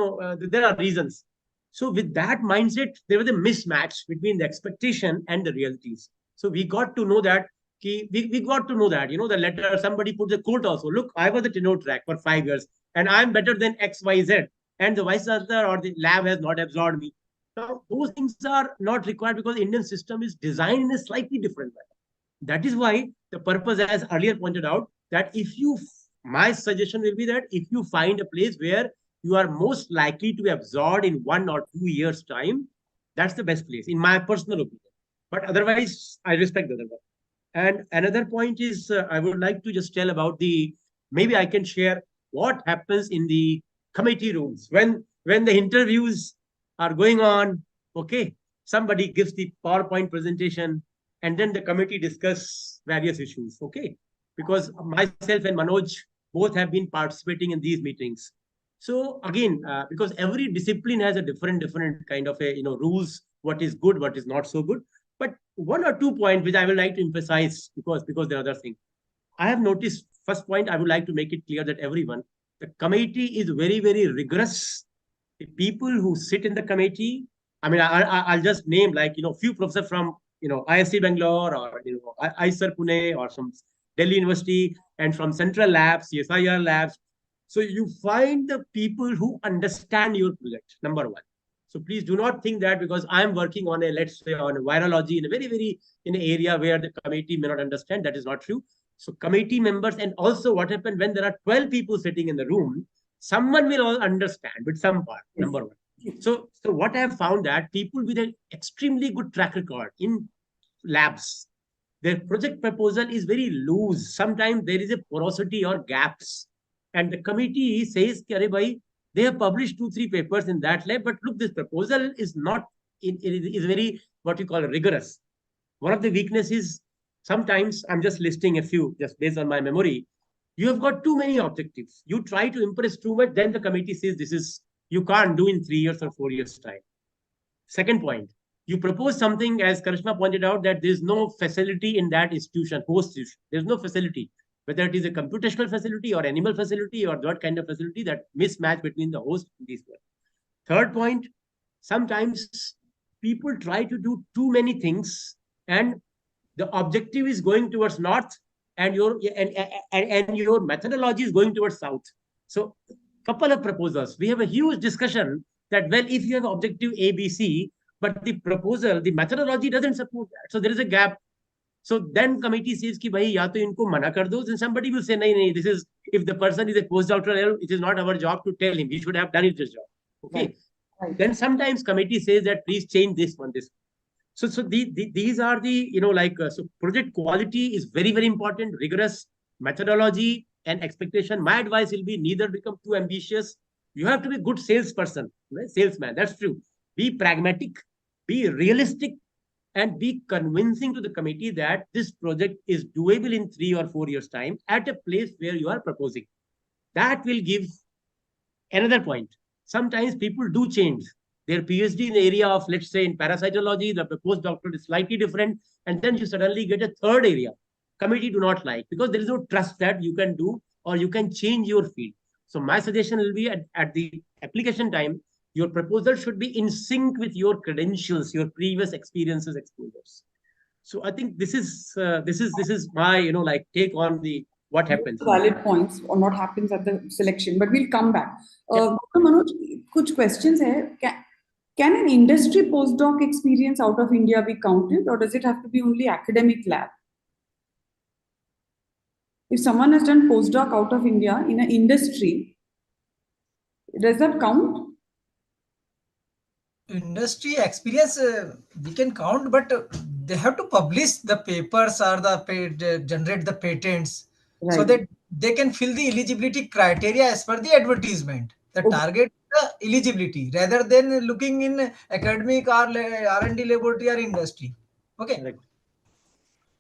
there are reasons. So with that mindset, there was a mismatch between the expectation and the realities. So we got to know that we got to know that, the letter, somebody put the quote also. Look, I was a tenure track for 5 years, and I'm better than XYZ, and the vice chancellor or the lab has not absorbed me. Now, those things are not required because Indian system is designed in a slightly different way. That is why the purpose, as earlier pointed out, that my suggestion will be that if you find a place where you are most likely to be absorbed in 1 or 2 years' time, that's the best place, in my personal opinion. But otherwise, I respect the other one. And another point is, I would like to just tell about maybe I can share what happens in the committee rooms when the interviews are going on. Okay, somebody gives the PowerPoint presentation, and then the committee discuss various issues. Okay, because myself and Manoj both have been participating in these meetings. So again, because every discipline has a different kind of rules, what is good, what is not so good. But 1 or 2 points which I would like to emphasize, because the other thing I have noticed. First point, I would like to make it clear that everyone, the committee is very, very rigorous. The people who sit in the committee, I mean, I'll just name like few professors from ISC Bangalore, or ISR Pune, or some Delhi University, and from Central Labs, CSIR Labs. So you find the people who understand your project, number one. So please do not think that because I'm working on let's say on virology in a very, very in an area where the committee may not understand. That is not true. So committee members, and also what happened when there are 12 people sitting in the room, someone will all understand with some part, number one. So what I have found that people with an extremely good track record in labs, their project proposal is very loose. Sometimes there is a porosity or gaps. And the committee says, bhai, they have published 2-3 papers in that lab, but look, this proposal is not, it is very, what you call rigorous. One of the weaknesses, sometimes I'm just listing a few, just based on my memory. You have got too many objectives. You try to impress too much, then the committee says you can't do in 3 years or 4 years' time. Second point, you propose something, as Karishma pointed out, that there's no facility in that institution, host institution. There's no facility, whether it is a computational facility or animal facility or that kind of facility, that mismatch between the host and these. Third point, sometimes people try to do too many things, and the objective is going towards north, and your methodology is going towards south. So couple of proposals, we have a huge discussion that, well, if you have objective ABC, but the proposal, the methodology doesn't support that, so there is a gap. So then committee says कि भाई या तो इनको मना कर दो, then somebody will say नहीं नहीं, this is, if the person is a postdoctoral, it is not our job to tell him, he should have done it his job. Okay. Right. Right. Then sometimes committee says that please change this one, this. So these are the, so project quality is very, very important, rigorous methodology and expectation. My advice will be neither become too ambitious. You have to be good salesperson, right? Salesman, that's true. Be pragmatic, be realistic, and be convincing to the committee that this project is doable in 3 or 4 years' time at a place where you are proposing. That will give another point. Sometimes people do change their PhD in the area of, let's say, in parasitology, the postdoctoral is slightly different, and then you suddenly get a third area. Committee do not like, because there is no trust that you can do or you can change your field. So my suggestion will be at the application time, your proposal should be in sync with your credentials, your previous experiences, exposures. So I think this is my take on the what happens. Valid points on what happens at the selection, but we'll come back. Dr. Manoj, kuch questions hai. Can an industry postdoc experience out of India be counted, or does it have to be only academic lab? If someone has done postdoc out of India in an industry, does that count? Industry experience we can count, but they have to publish the papers or generate the patents, right, so that they can fill the eligibility criteria as per the advertisement. The target the eligibility rather than looking in academic or R&D laboratory or industry. Okay. Correct.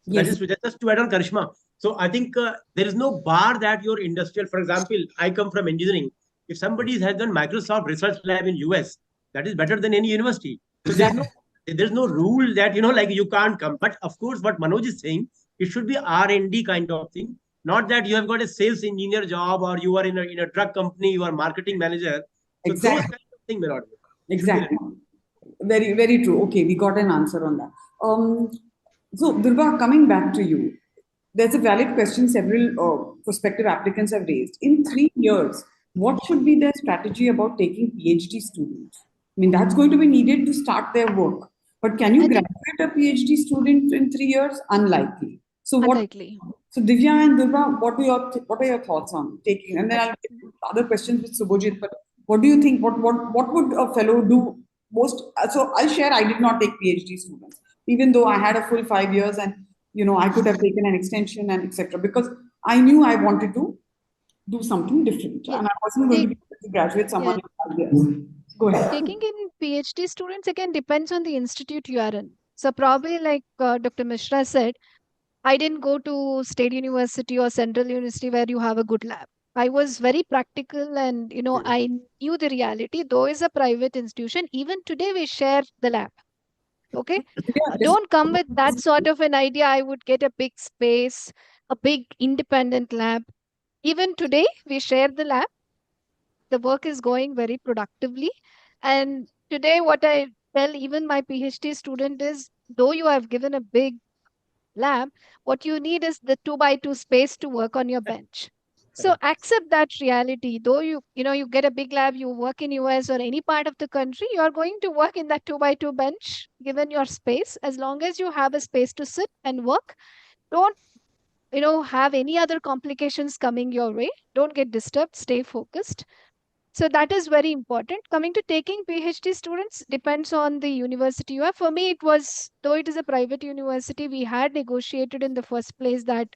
Yes. That is just to add on, Karishma. So I think there is no bar that your industrial, for example, I come from engineering. If somebody has done Microsoft research lab in US, that is better than any university. So exactly. There's no rule that, you can't come. But of course, what Manoj is saying, it should be R&D kind of thing. Not that you have got a sales engineer job or you are in a drug company, you are marketing manager. So exactly. Those kind of thing may not be. Exactly. Very, very true. Okay, we got an answer on that. So, Durga, coming back to you, there's a valid question several prospective applicants have raised. In 3 years, what should be their strategy about taking PhD students? I mean, that's going to be needed to start their work. But can you graduate a PhD student in 3 years? Unlikely. So unlikely. So Divya and Durga, what are your thoughts on taking? And then I'll get other questions with Subhojit. But what do you think? What would a fellow do most? So I'll share. I did not take PhD students, even though I had a full 5 years, and I could have taken an extension and etc. Because I knew I wanted to do something different, and I wasn't going to be able to graduate someone in 5 years. Go ahead. Taking in PhD students again depends on the institute you are in. So probably like Dr. Mishra said, I didn't go to State University or Central University where you have a good lab. I was very practical and, I knew the reality. Though it's a private institution, even today we share the lab. Okay? Don't come with that sort of an idea. I would get a big space, a big independent lab. Even today we share the lab. The work is going very productively. And today what I tell even my PhD student is, though you have given a big lab, what you need is the 2x2 space to work on your bench. So accept that reality. Though you get a big lab, you work in US or any part of the country, you are going to work in that 2x2 bench given your space. As long as you have a space to sit and work, don't have any other complications coming your way. Don't get disturbed, stay focused. So that is very important. Coming to taking PhD students depends on the university you have. For me, it was, though it is a private university, we had negotiated in the first place that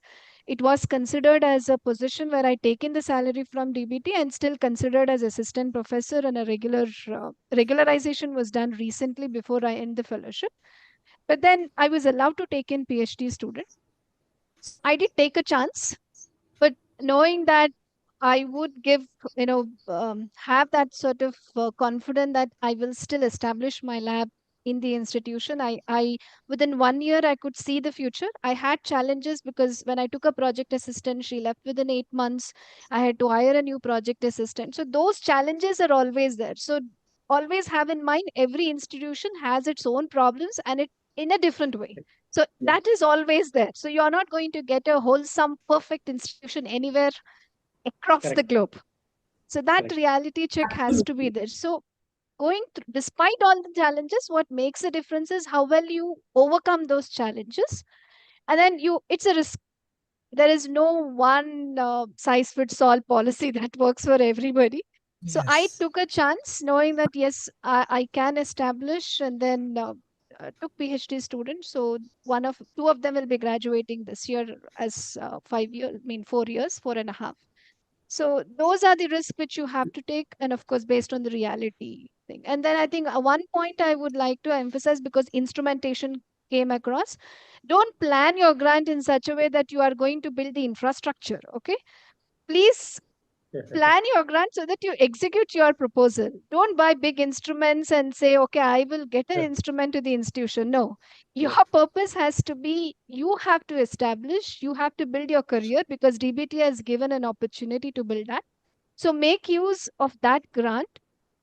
it was considered as a position where I take in the salary from DBT and still considered as assistant professor, and a regularization was done recently before I end the fellowship. But then I was allowed to take in PhD students. I did take a chance, but knowing that I would have that sort of confidence that I will still establish my lab in the institution. I within 1 year, I could see the future. I had challenges because when I took a project assistant, she left within 8 months. I had to hire a new project assistant. So those challenges are always there. So always have in mind every institution has its own problems and it in a different way. So that is always there. So you're not going to get a wholesome, perfect institution anywhere across the globe. So that reality check has to be there. So going through, despite all the challenges, what makes a difference is how well you overcome those challenges. And then it's a risk. There is no one size fits all policy that works for everybody. So I Yes. took a chance knowing that yes, I can establish, and then took PhD students. So two of them will be graduating this year as 5 years, I mean 4 years, 4.5. So those are the risks which you have to take, and of course, based on the reality thing. And then I think one point I would like to emphasize, because instrumentation came across, don't plan your grant in such a way that you are going to build the infrastructure. Okay, please plan your grant so that you execute your proposal. Don't buy big instruments and say, okay, I will get an instrument to the institution. No, your purpose has to be, you have to establish, you have to build your career, because DBT has given an opportunity to build that. So make use of that grant.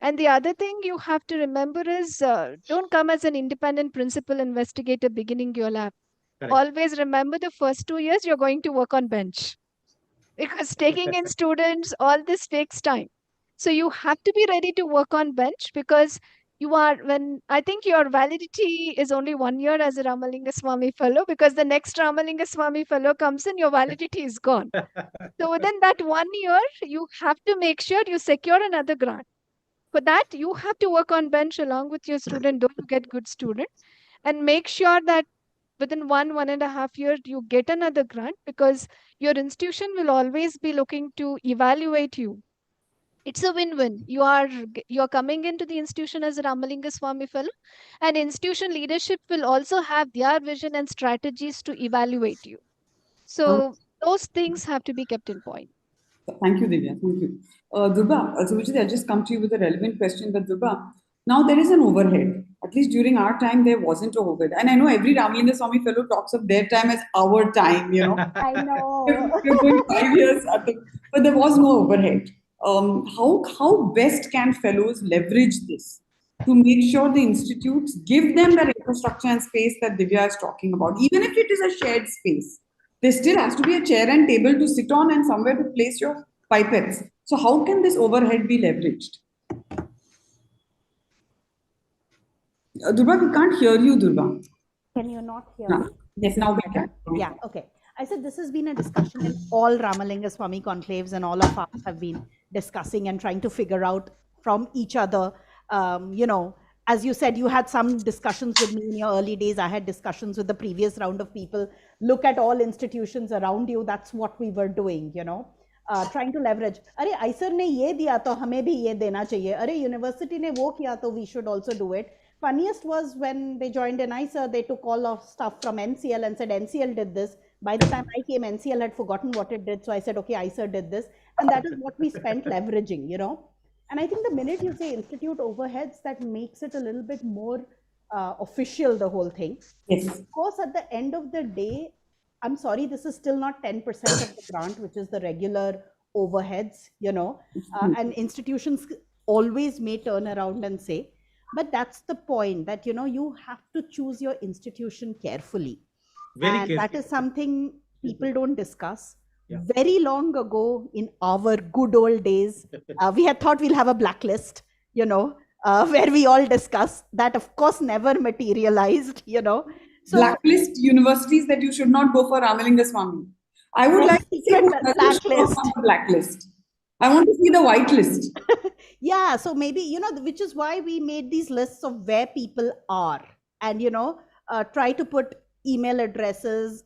And the other thing you have to remember is, don't come as an independent principal investigator beginning your lab. Correct. Always remember the first 2 years you're going to work on bench, because taking in students, all this takes time. So you have to be ready to work on bench, because when I think your validity is only 1 year as a Ramalingaswamy fellow, because the next Ramalingaswamy fellow comes in, your validity is gone. So within that 1 year, you have to make sure you secure another grant. For that, you have to work on bench along with your student, though you get good student, and make sure that within 1.5 years, you get another grant, because your institution will always be looking to evaluate you. It's a win-win. You're coming into the institution as a Ramalingaswamy fellow, and institution leadership will also have their vision and strategies to evaluate you. So those things have to be kept in point. Thank you, Divya. Thank you. Durba, so Vijay, I'll just come to you with a relevant question. But Durba, now there is an overhead. At least during our time, there wasn't an overhead. And I know every Ramalingaswamy fellow talks of their time as our time, you know. I know. We're going 5 years, but there was no overhead. How best can fellows leverage this to make sure the institutes give them that infrastructure and space that Divya is talking about, even if it is a shared space? There still has to be a chair and table to sit on and somewhere to place your pipettes. So how can this overhead be leveraged? Durba, we can't hear you, Durba. Can you not hear No. me? Yes, now we can. Yeah, okay. I said this has been a discussion in all Ramalingaswamy conclaves, and all of us have been discussing and trying to figure out from each other. As you said, you had some discussions with me in your early days. I had discussions with the previous round of people. Look at all institutions around you. That's what we were doing, trying to leverage. Arey, ICER ne ye diya, to hame bhi ye dena chahiye. Arey, university ne wo kiya, to we should also do it. Funniest was when they joined in ICER, they took all of stuff from NCL and said NCL did this. By the time I came, NCL had forgotten what it did. So I said, okay, ICER did this. And that is what we spent leveraging, And I think the minute you say institute overheads, that makes it a little bit more official, the whole thing. Yes. Of course, at the end of the day, I'm sorry, this is still not 10% of the grant, which is the regular overheads, and institutions always may turn around and say, but that's the point, that, you have to choose your institution carefully. That is something people don't discuss. Yeah. Very long ago, in our good old days, we had thought we'll have a blacklist, where we all discuss. That, of course, never materialized, So, blacklist universities that you should not go for Ramalingaswamy. I would like to see blacklist. I want to see the white list. Yeah, so maybe, which is why we made these lists of where people are, and, try to put email addresses.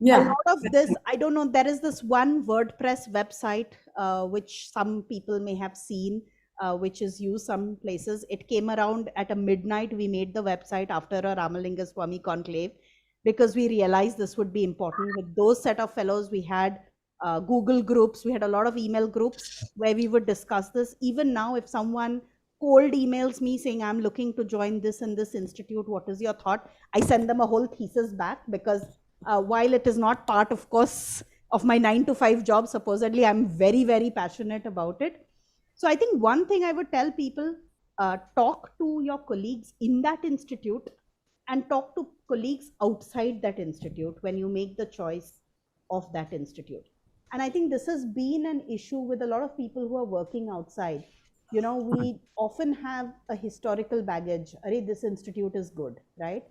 Yeah. A lot of this, I don't know, there is this one WordPress website, which some people may have seen, which is used some places. It came around at a midnight. We made the website after a Ramalingaswamy conclave, because we realized this would be important. With those set of fellows, we had Google groups, we had a lot of email groups where we would discuss this. Even now, if someone cold emails me saying, I'm looking to join this and this institute, what is your thought? I send them a whole thesis back, because while it is not part, of course, of my 9-to-5 job, supposedly, I'm very, very passionate about it. So I think one thing I would tell people, talk to your colleagues in that institute and talk to colleagues outside that institute when you make the choice of that institute. And I think this has been an issue with a lot of people who are working outside. You know, we often have a historical baggage. Arey, this institute is good, right?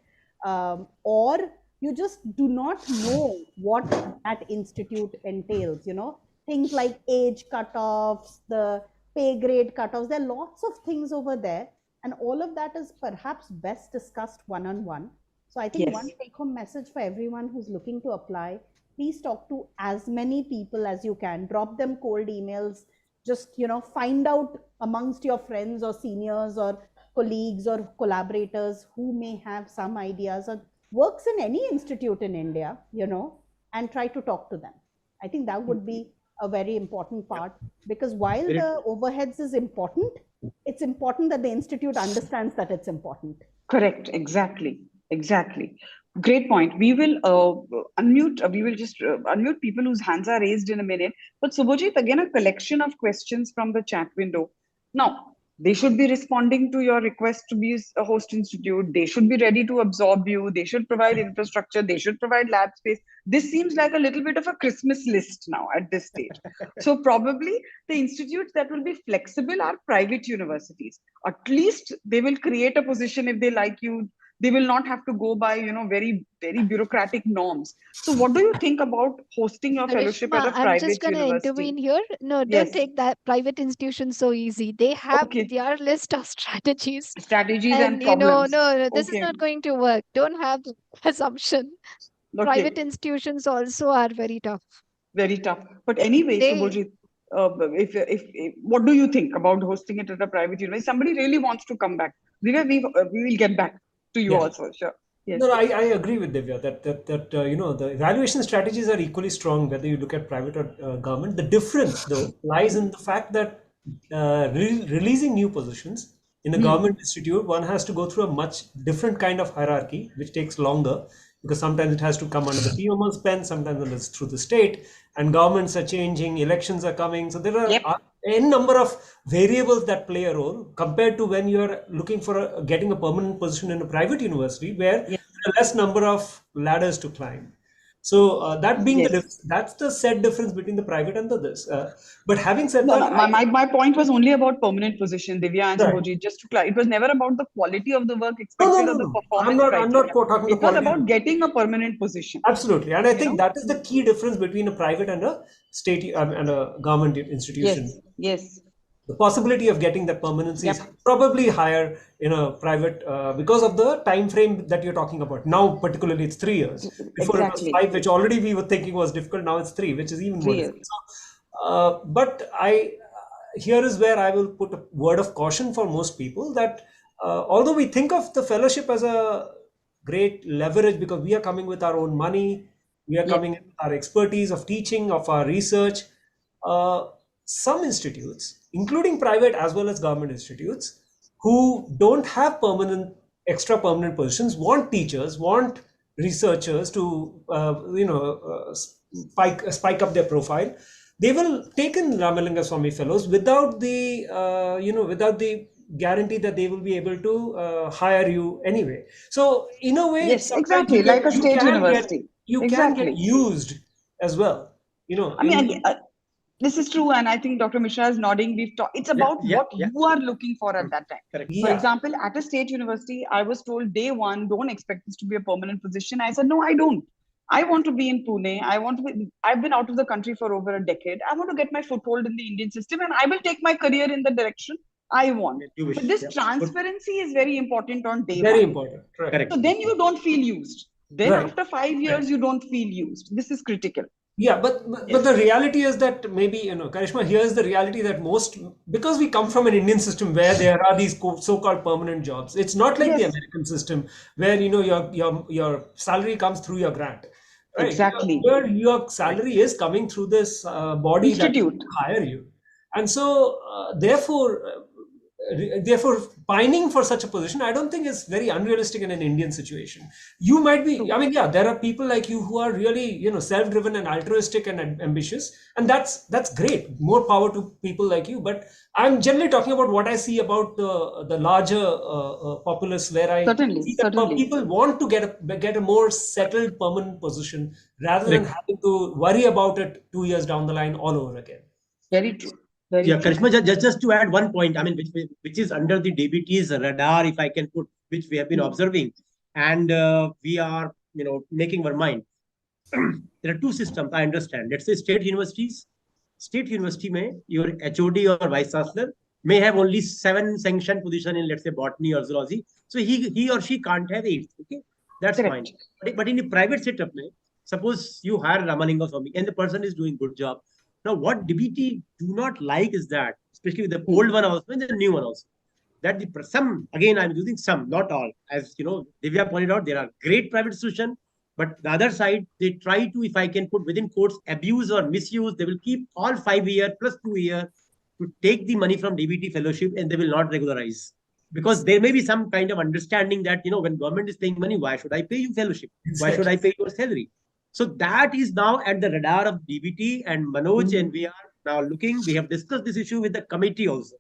Or you just do not know what that institute entails. You know, things like age cutoffs, the pay grade cutoffs. There are lots of things over there, and all of that is perhaps best discussed one on one. So I think one take home message for everyone who's looking to apply: please talk to as many people as you can. Drop them cold emails. Just, you know, find out amongst your friends or seniors or colleagues or collaborators who may have some ideas or works in any institute in India, you know, and try to talk to them. I think that would be a very important part, because while the overheads is important, it's important that the institute understands that it's important. Correct. Exactly. Exactly. Great point. We will unmute. We will just unmute people whose hands are raised in a minute. But Subhojit, again, a collection of questions from the chat window. Now, they should be responding to your request to be a host institute. They should be ready to absorb you. They should provide infrastructure. They should provide lab space. This seems like a little bit of a Christmas list now at this stage. So probably the institutes that will be flexible are private universities. At least they will create a position if they like you. They will not have to go by, you know, very, very bureaucratic norms. So what do you think about hosting your fellowship at Karishma, a I'm just private going to university? intervene here. No, don't Yes. take that private institution so easy. They have Okay. their list of strategies. Strategies and And, you know, problems. no, this is Okay. not going to work. Don't have the assumption. Private Okay. institutions also are very tough. Very tough. But anyway, They, Subhojit, if what do you think about hosting it at a private university? Somebody really wants to come back. We will get back to you Yeah. also. Sure. Yes. No, I agree with Divya that you know, the evaluation strategies are equally strong whether you look at private or government. The difference, though, lies in the fact that releasing new positions in a government institute, one has to go through a much different kind of hierarchy, which takes longer, because sometimes it has to come under the PMO's pen, sometimes it's through the state, and governments are changing, elections are coming. So there are n number of variables that play a role compared to when you're looking for getting a permanent position in a private university, where there are less number of ladders to climb. So that being that's the set difference between the private and the this. But having said No, that, no. My point was only about permanent position, Divya and right. Subhojit. Just to clarify, it was never about the quality of the work No, expected or the performance I'm not criteria. talking the It was quality. about getting a permanent position. Absolutely, and I think that is the key difference between a private and a state and a government institution. Yes. The possibility of getting that permanency is probably higher in a private because of the time frame that you're talking about. Now, particularly, it's 3 years. Before it was 5, which already we were thinking was difficult. Now it's 3, which is even more difficult. So, but here is where I will put a word of caution for most people that although we think of the fellowship as a great leverage because we are coming with our own money, we are coming with our expertise of teaching, of our research. Some institutes, including private as well as government institutes, who don't have extra permanent positions, want teachers, want researchers to spike up their profile. They will take in Ramalingaswami fellows without the without the guarantee that they will be able to hire you anyway. So in a way, sometimes like a state university. You can get used as well. You know, I mean, this is true, and I think Dr. Mishra is nodding. We've talked. It's about what you are looking for at that time. Correct. For example, at a state university, I was told day one, don't expect this to be a permanent position. I said, no, I don't. I want to be in Pune. I've been out of the country for over a decade. I want to get my foothold in the Indian system, and I will take my career in the direction I want. But this transparency is very important on day one. Very important. Correct. So then you don't feel used. Then after 5 years, you don't feel used. This is critical. Yeah, but the reality is that maybe, Karishma, here's the reality that because we come from an Indian system where there are these so-called permanent jobs. It's not like the American system where, your salary comes through your grant. Right? Exactly. Your salary is coming through this body institute that hire you. And so, therefore, therefore pining for such a position, I don't think is very unrealistic in an Indian situation. You might be, I mean, yeah, there are people like you who are really, self-driven and altruistic and ambitious, and that's great. More power to people like you. But I'm generally talking about what I see about the larger populace, where I Certainly, see that certainly. people want to get a more settled, permanent position rather than Correct. having to worry about it 2 years down the line all over again. Very true. Very Yeah, true. Karishma, just to add one point, I mean, which is under the DBT's radar, if I can put, which we have been observing, and we are, making our mind. There are two systems, I understand. Let's say state universities. State university may, your HOD or vice chancellor may have only 7 sanctioned position in, let's say, botany or zoology. So he or she can't have 8. Okay, that's Correct. fine. But in the private setup, suppose you hire Ramalingaswamy and the person is doing good job. Now, what DBT do not like is that, especially with the old one also and the new one also, that some, again, I'm using some, not all. As Divya pointed out, there are great private institutions, but the other side, they try to, if I can put within quotes, abuse or misuse. They will keep all 5 year plus 2 year to take the money from DBT fellowship, and they will not regularize. Because there may be some kind of understanding that, when government is paying money, why should I pay you fellowship? Why should I pay your salary? So that is now at the radar of DBT and Manoj, and we are now looking. We have discussed this issue with the committee also.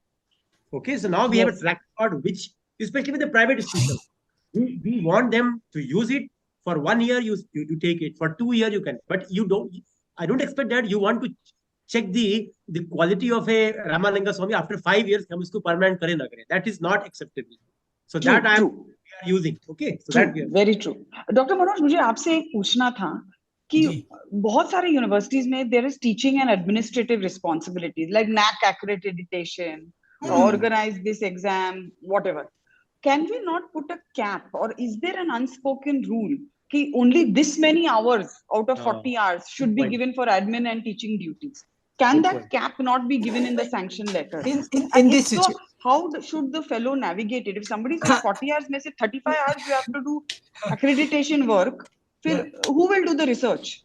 Okay, so now we have a track record, which, especially with the private institutions, we want them to use it for 1 year. You take it for 2 years. You can, but you don't. I don't expect that you want to check the quality of a Ramalingaswamy after 5 years. हम इसको permanent करें ना करें. That is not acceptable. So True, that we true. are using. Okay, so True, that we are. very true. Doctor Manoj, मुझे आपसे एक पूछना था कि जी बहुत सारे यूनिवर्सिटीज में there is teaching and administrative responsibilities like NAC accreditation, organize this exam, whatever. Can we not put a cap, or is there an unspoken rule कि only this many hours out of 40 hours should be point. given for admin and teaching duties? Can Good that point. cap not be given in the sanction letter? in And this if so, situation, how should the fellow navigate it? If somebody says 40 hours में से 35 hours you have to do accreditation work, फिर who will do the research?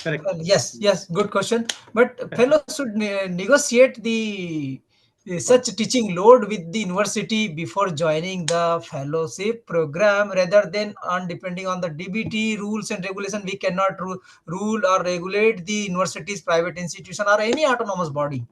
Correct. yes, good question. But fellows should negotiate the such teaching load with the university before joining the fellowship program, rather than on depending on the DBT rules and regulation. We cannot rule or regulate the university's private institution or any autonomous body.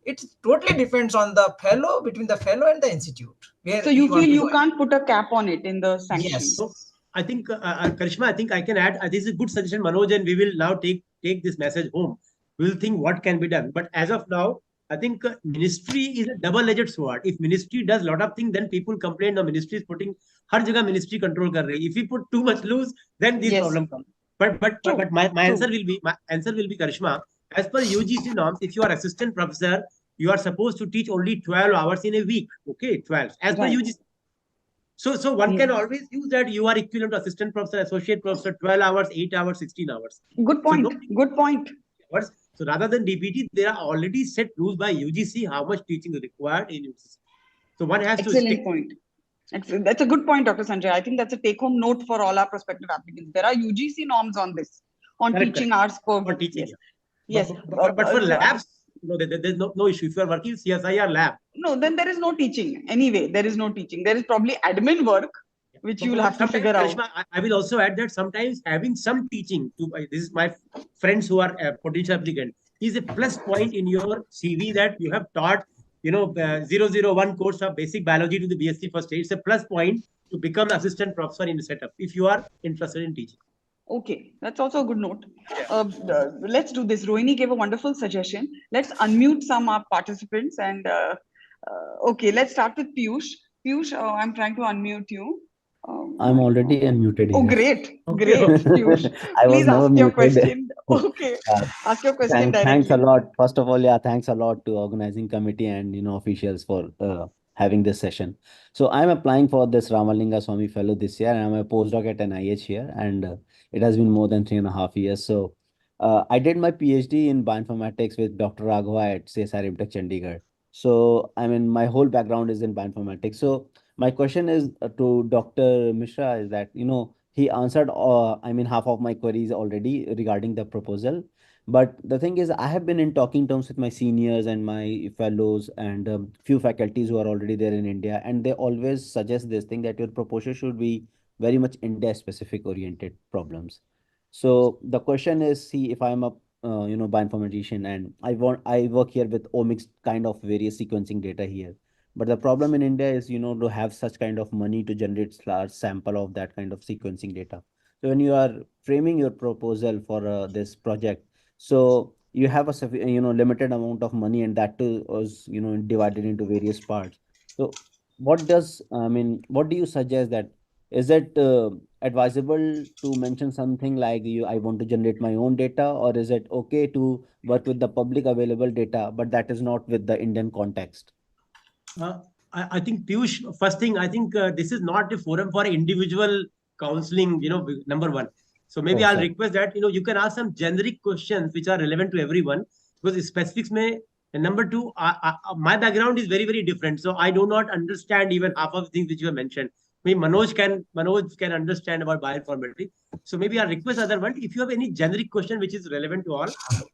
It totally depends on the fellow, between the fellow and the institute where So you he want feel to you join. can't put a cap on it in the sanction? Yes. So I think, Karishma, I think I can add. This is a good suggestion, Manoj, and we will now take this message home. We will think what can be done. But as of now, I think ministry is a double-edged sword. If ministry does a lot of things, then people complain the ministry is putting हर जगह ministry control कर रही है. If we put too much loose, then these Yes. problems come. But my answer will be Karishma. As per UGC norms, if you are assistant professor, you are supposed to teach only 12 hours in a week. Okay, 12 as per Right. UGC. So one can always use that you are equivalent to assistant professor, associate professor, 12 hours, 8 hours, 16 hours. Good point. So Good point. So rather than DBT, there are already set rules by UGC how much teaching is required in UGC. So one has to Excellent stick. point. That's a good point, Dr. Sanjay. I think that's a take-home note for all our prospective applicants. There are UGC norms on this, on Correct, teaching hours per For week. teaching. Yes. Yeah. Yes. But for labs, there's no issue. If you are working CSIR lab. No, then there is no teaching. Anyway, there is no teaching. There is probably admin work, which you will have to Sometimes, figure out. Karishma, I will also add that sometimes having some teaching to this is my friends who are potential applicant is a plus point in your CV that you have taught 001 course of basic biology to the BSc first year. It's a plus point to become assistant professor in the setup if you are interested in teaching. Okay, that's also a good note. Let's do this. Rohini gave a wonderful suggestion. Let's unmute some participants and okay, let's start with Piyush. Piyush, I'm trying to unmute you. I'm already unmuted Oh, here. great, Okay. great, Piyush. I was Please never ask your muted. question. Okay, Uh, ask your question Thanks a directly. lot. First of all, yeah, thanks a lot to organizing committee and officials for having this session. So I'm applying for this Ramalingaswamy Fellow this year, and I'm a postdoc at NIH here, and it has been more than 3.5 years. So I did my PhD in bioinformatics with Dr. Raghava at CSIR IMTech Chandigarh. So I mean, my whole background is in bioinformatics. So my question is to Dr. Mishra is that he answered I mean half of my queries already regarding the proposal. But the thing is, I have been in talking terms with my seniors and my fellows and few faculties who are already there in India, and they always suggest this thing that your proposal should be very much India specific oriented problems. So the question is, see, if I'm a bioinformatician and I work here with omics kind of various sequencing data here. But the problem in India is, to have such kind of money to generate large sample of that kind of sequencing data. So when you are framing your proposal for this project, so you have a limited amount of money, and that too was divided into various parts. So what do you suggest that is it advisable to mention something like I want to generate my own data, or is it okay to work with the public available data, but that is not with the Indian context? Uh, I think Piyush, first thing, I think this is not a forum for individual counseling, number one. So maybe Oh, I'll sorry. request that, you can ask some generic questions which are relevant to everyone, because specifics may, and number two, my background is very, very different. So I do not understand even half of the things which you have mentioned. Maybe Manoj can understand about bioinformatics. So maybe I'll request other one. If you have any generic question which is relevant to all,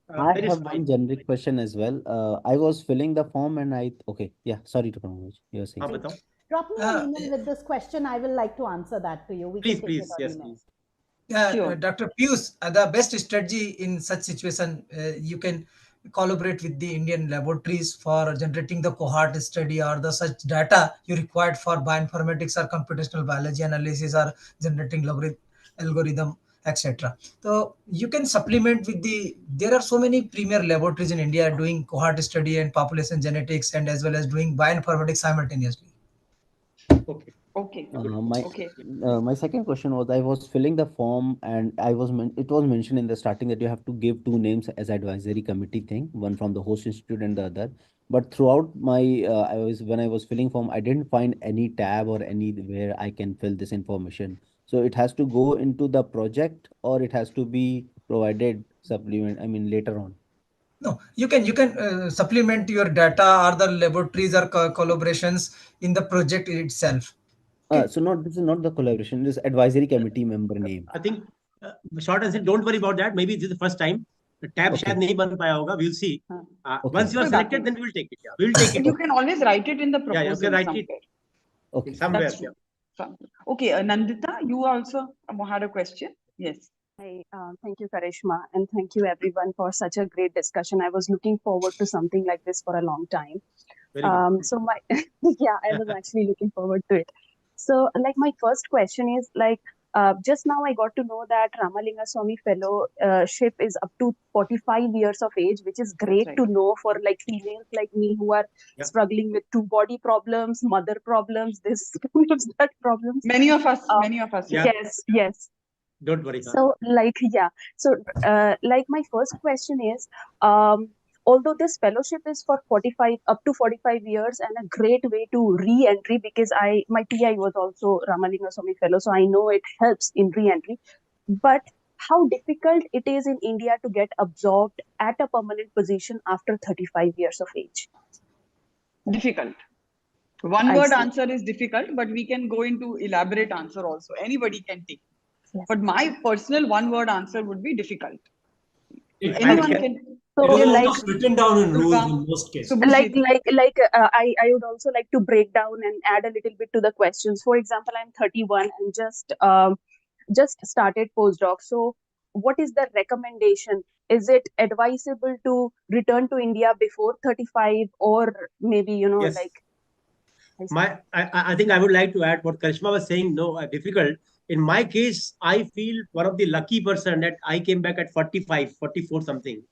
I that is have one fine. generic question as well. I was filling the form and okay, yeah, sorry to Manoj, you were saying. Batao. Drop me an Uh, email with this question. I will like to answer that to you. We can Please, take it please, on yes, email. please. Sure. Dr. Pius, the best strategy in such situation, you can collaborate with the Indian laboratories for generating the cohort study or the such data you required for bioinformatics or computational biology analysis or generating algorithm, etc. So you can supplement with there are so many premier laboratories in India doing cohort study and population genetics and as well as doing bioinformatics simultaneously. Okay. Okay. My Okay. my second question was, I was filling the form and it was mentioned in the starting that you have to give two names as advisory committee thing, one from the host institute and the other. But throughout my when I was filling form, I didn't find any tab or anywhere I can fill this information. So it has to go into the project, or it has to be provided supplement, I mean, later on. No, you can supplement your data or the laboratories or collaborations in the project itself. Okay. So not, this is not the collaboration, this is advisory committee member name. I think short answer, don't worry about that. Maybe this is the first time. The tab Okay. शायद नहीं बन पाया होगा. We'll see. Okay. Once you are कोई बात selected, नहीं. then we will take it. Yeah, we will take it. You can always write it in the Yeah, you can proposal write it somewhere. Okay. somewhere. That's Yeah. true. Okay, Nandita, you also had a question? Yes. Hi, thank you, Karishma, and thank you everyone for such a great discussion. I was looking forward to something like this for a long time. Very good. So my yeah, I was actually looking forward to it. So, like, my first question is like, just now I got to know that Ramalingaswamy Fellowship is up to 45 years of age, which is great right. to know for like females like me who are Yeah. struggling with two body problems, mother problems, this problems, that problems. Many of us. Yeah. Yes, yes. Don't worry. So, like, yeah. So, like, my first question is, although this fellowship is for 45 up to 45 years and a great way to re-entry, because my PI was also Ramalingaswamy Fellow, so I know it helps in re-entry. But how difficult it is in India to get absorbed at a permanent position after 35 years of age? Difficult. One I word see. answer is difficult, but we can go into elaborate answer also. Anybody can take. Yes. But my personal one word answer would be difficult. It Anyone can- can. So, is like, almost written down in rules in most cases. I would also like to break down and add a little bit to the questions. For example, I'm 31 and just started postdoc. So what is the recommendation? Is it advisable to return to India before 35, or maybe, Yes. like, I think I would like to add what Karishma was saying. No, difficult. In my case, I feel one of the lucky person that I came back at 45, 44 something,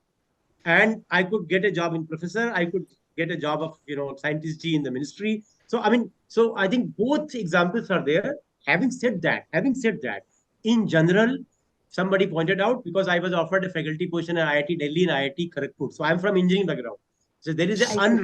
and I could get a job in professor. I could get a job of scientist G in the ministry. So I think both examples are there. Having said that, in general, somebody pointed out, because I was offered a faculty position at IIT Delhi and IIT Kharagpur. So I'm from engineering background. So there is an I see.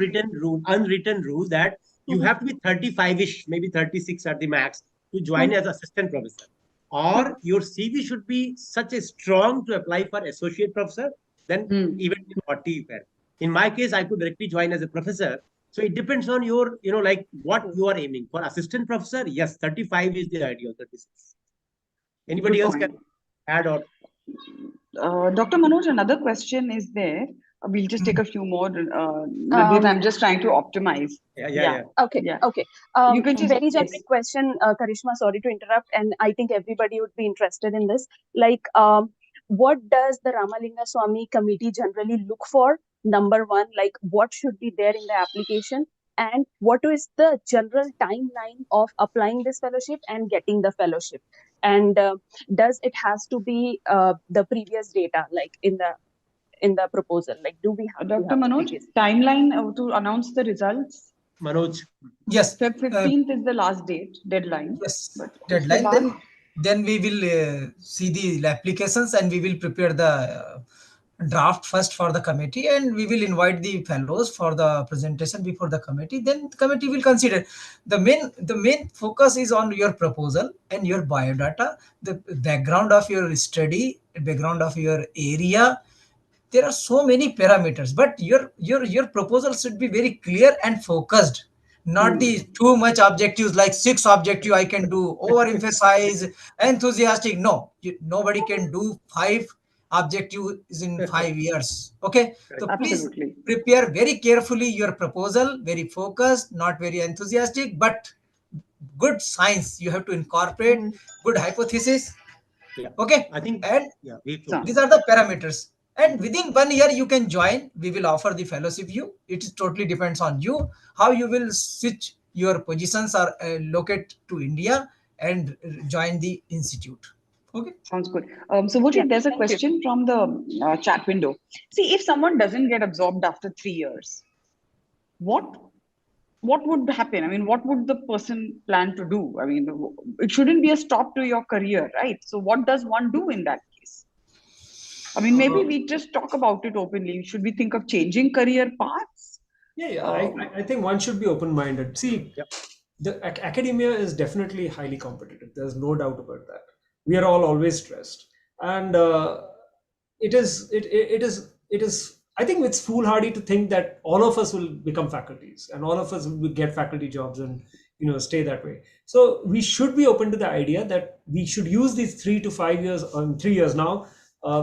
unwritten rule that you have to be 35-ish, maybe 36 at the max, to join as assistant professor. Or your CV should be such a strong to apply for associate professor, then even 40 you can. In my case, I could directly join as a professor. So it depends on your, like what you are aiming for. Assistant professor, yes, 35 is the ideal, 36. Anybody Good else point. can add or? Dr. Manoj, another question is there. We'll just take a few more. Nandit, I'm just trying to optimize. Yeah. Okay, Yeah. okay. You can just, Very yes. generic question, Karishma. Sorry to interrupt, and I think everybody would be interested in this. Like, what does the Ramalingaswamy committee generally look for? Number one, like, what should be there in the application, and what is the general timeline of applying this fellowship and getting the fellowship? And does it has to be the previous data, like in the proposal? Like, do we have to Dr. have the Manoj, previous? timeline to announce the results? Manoj. Yes. Feb 15th is the last deadline. Yes. But Deadline. Then we will see the applications and we will prepare the draft first for the committee, and we will invite the fellows for the presentation before the committee. Then the committee will consider. The main focus is on your proposal and your biodata, the background of your study, background of your area. There are so many parameters, but your proposal should be very clear and focused, not the too much objectives, like 6 objective I can do, overemphasize, enthusiastic. No, nobody can do 5 objectives in 5 years. Okay, so please Absolutely. prepare very carefully your proposal, very focused, not very enthusiastic, but good science you have to incorporate, good hypothesis. Yeah. Okay, I think, and yeah, we these are the parameters. And within 1 year you can join. We will offer the fellowship you. It is totally depends on you how you will switch your positions or locate to India and join the institute. Okay. Sounds good. So, Mujit, there's a question from the chat window. See, if someone doesn't get absorbed after 3 years, what would happen? I mean, what would the person plan to do? I mean, it shouldn't be a stop to your career, right? So, what does one do in that case? I mean, maybe we just talk about it openly. Should we think of changing career paths? Yeah. I think one should be open-minded. See, the academia is definitely highly competitive. There's no doubt about that. We are all always stressed, and it is. I think it's foolhardy to think that all of us will become faculties and all of us will get faculty jobs and stay that way. So we should be open to the idea that we should use these 3 to 5 years, 3 years now,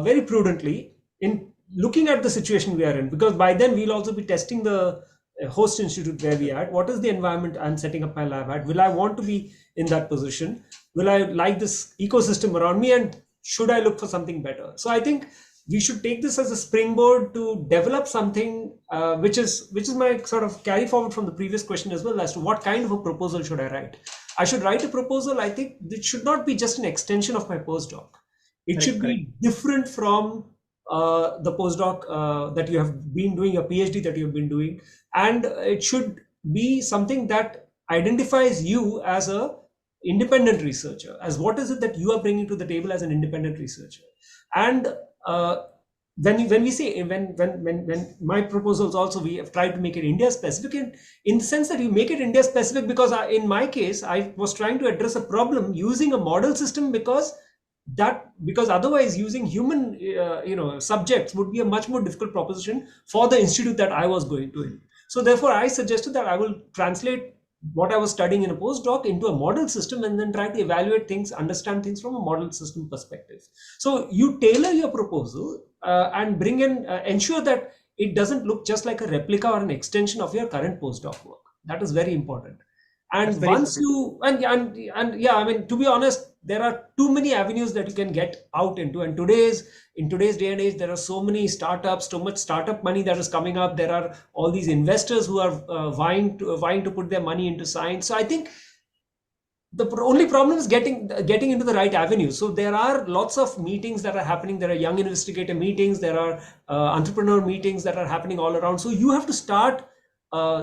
very prudently in looking at the situation we are in, because by then we'll also be testing the host institute where we are at. What is the environment I'm setting up my lab at? Will I want to be in that position? Will I like this ecosystem around me, and should I look for something better? So I think we should take this as a springboard to develop something which is my sort of carry forward from the previous question as well, as to what kind of a proposal should I write. I should write a proposal. I think it should not be just an extension of my postdoc. It should be different from the postdoc that you have been doing, a PhD that you've been doing, and it should be something that identifies you as a independent researcher, as what is it that you are bringing to the table as an independent researcher. And when we say when my proposals also, we have tried to make it India specific in the sense that you make it India specific, because in my case I was trying to address a problem using a model system, because otherwise using human subjects would be a much more difficult proposition for the institute that I was going to in. So therefore I suggested that I will translate what I was studying in a postdoc into a model system and then try to evaluate things, understand things from a model system perspective. So you tailor your proposal and bring in, ensure that it doesn't look just like a replica or an extension of your current postdoc work. That is very important. And once you, and yeah, I mean, to be honest, there are too many avenues that you can get out into. And in today's day and age, there are so many startups, so much startup money that is coming up. There are all these investors who are vying to put their money into science. So I think the only problem is getting into the right avenue. So there are lots of meetings that are happening. There are young investigator meetings. There are entrepreneur meetings that are happening all around. So you have to start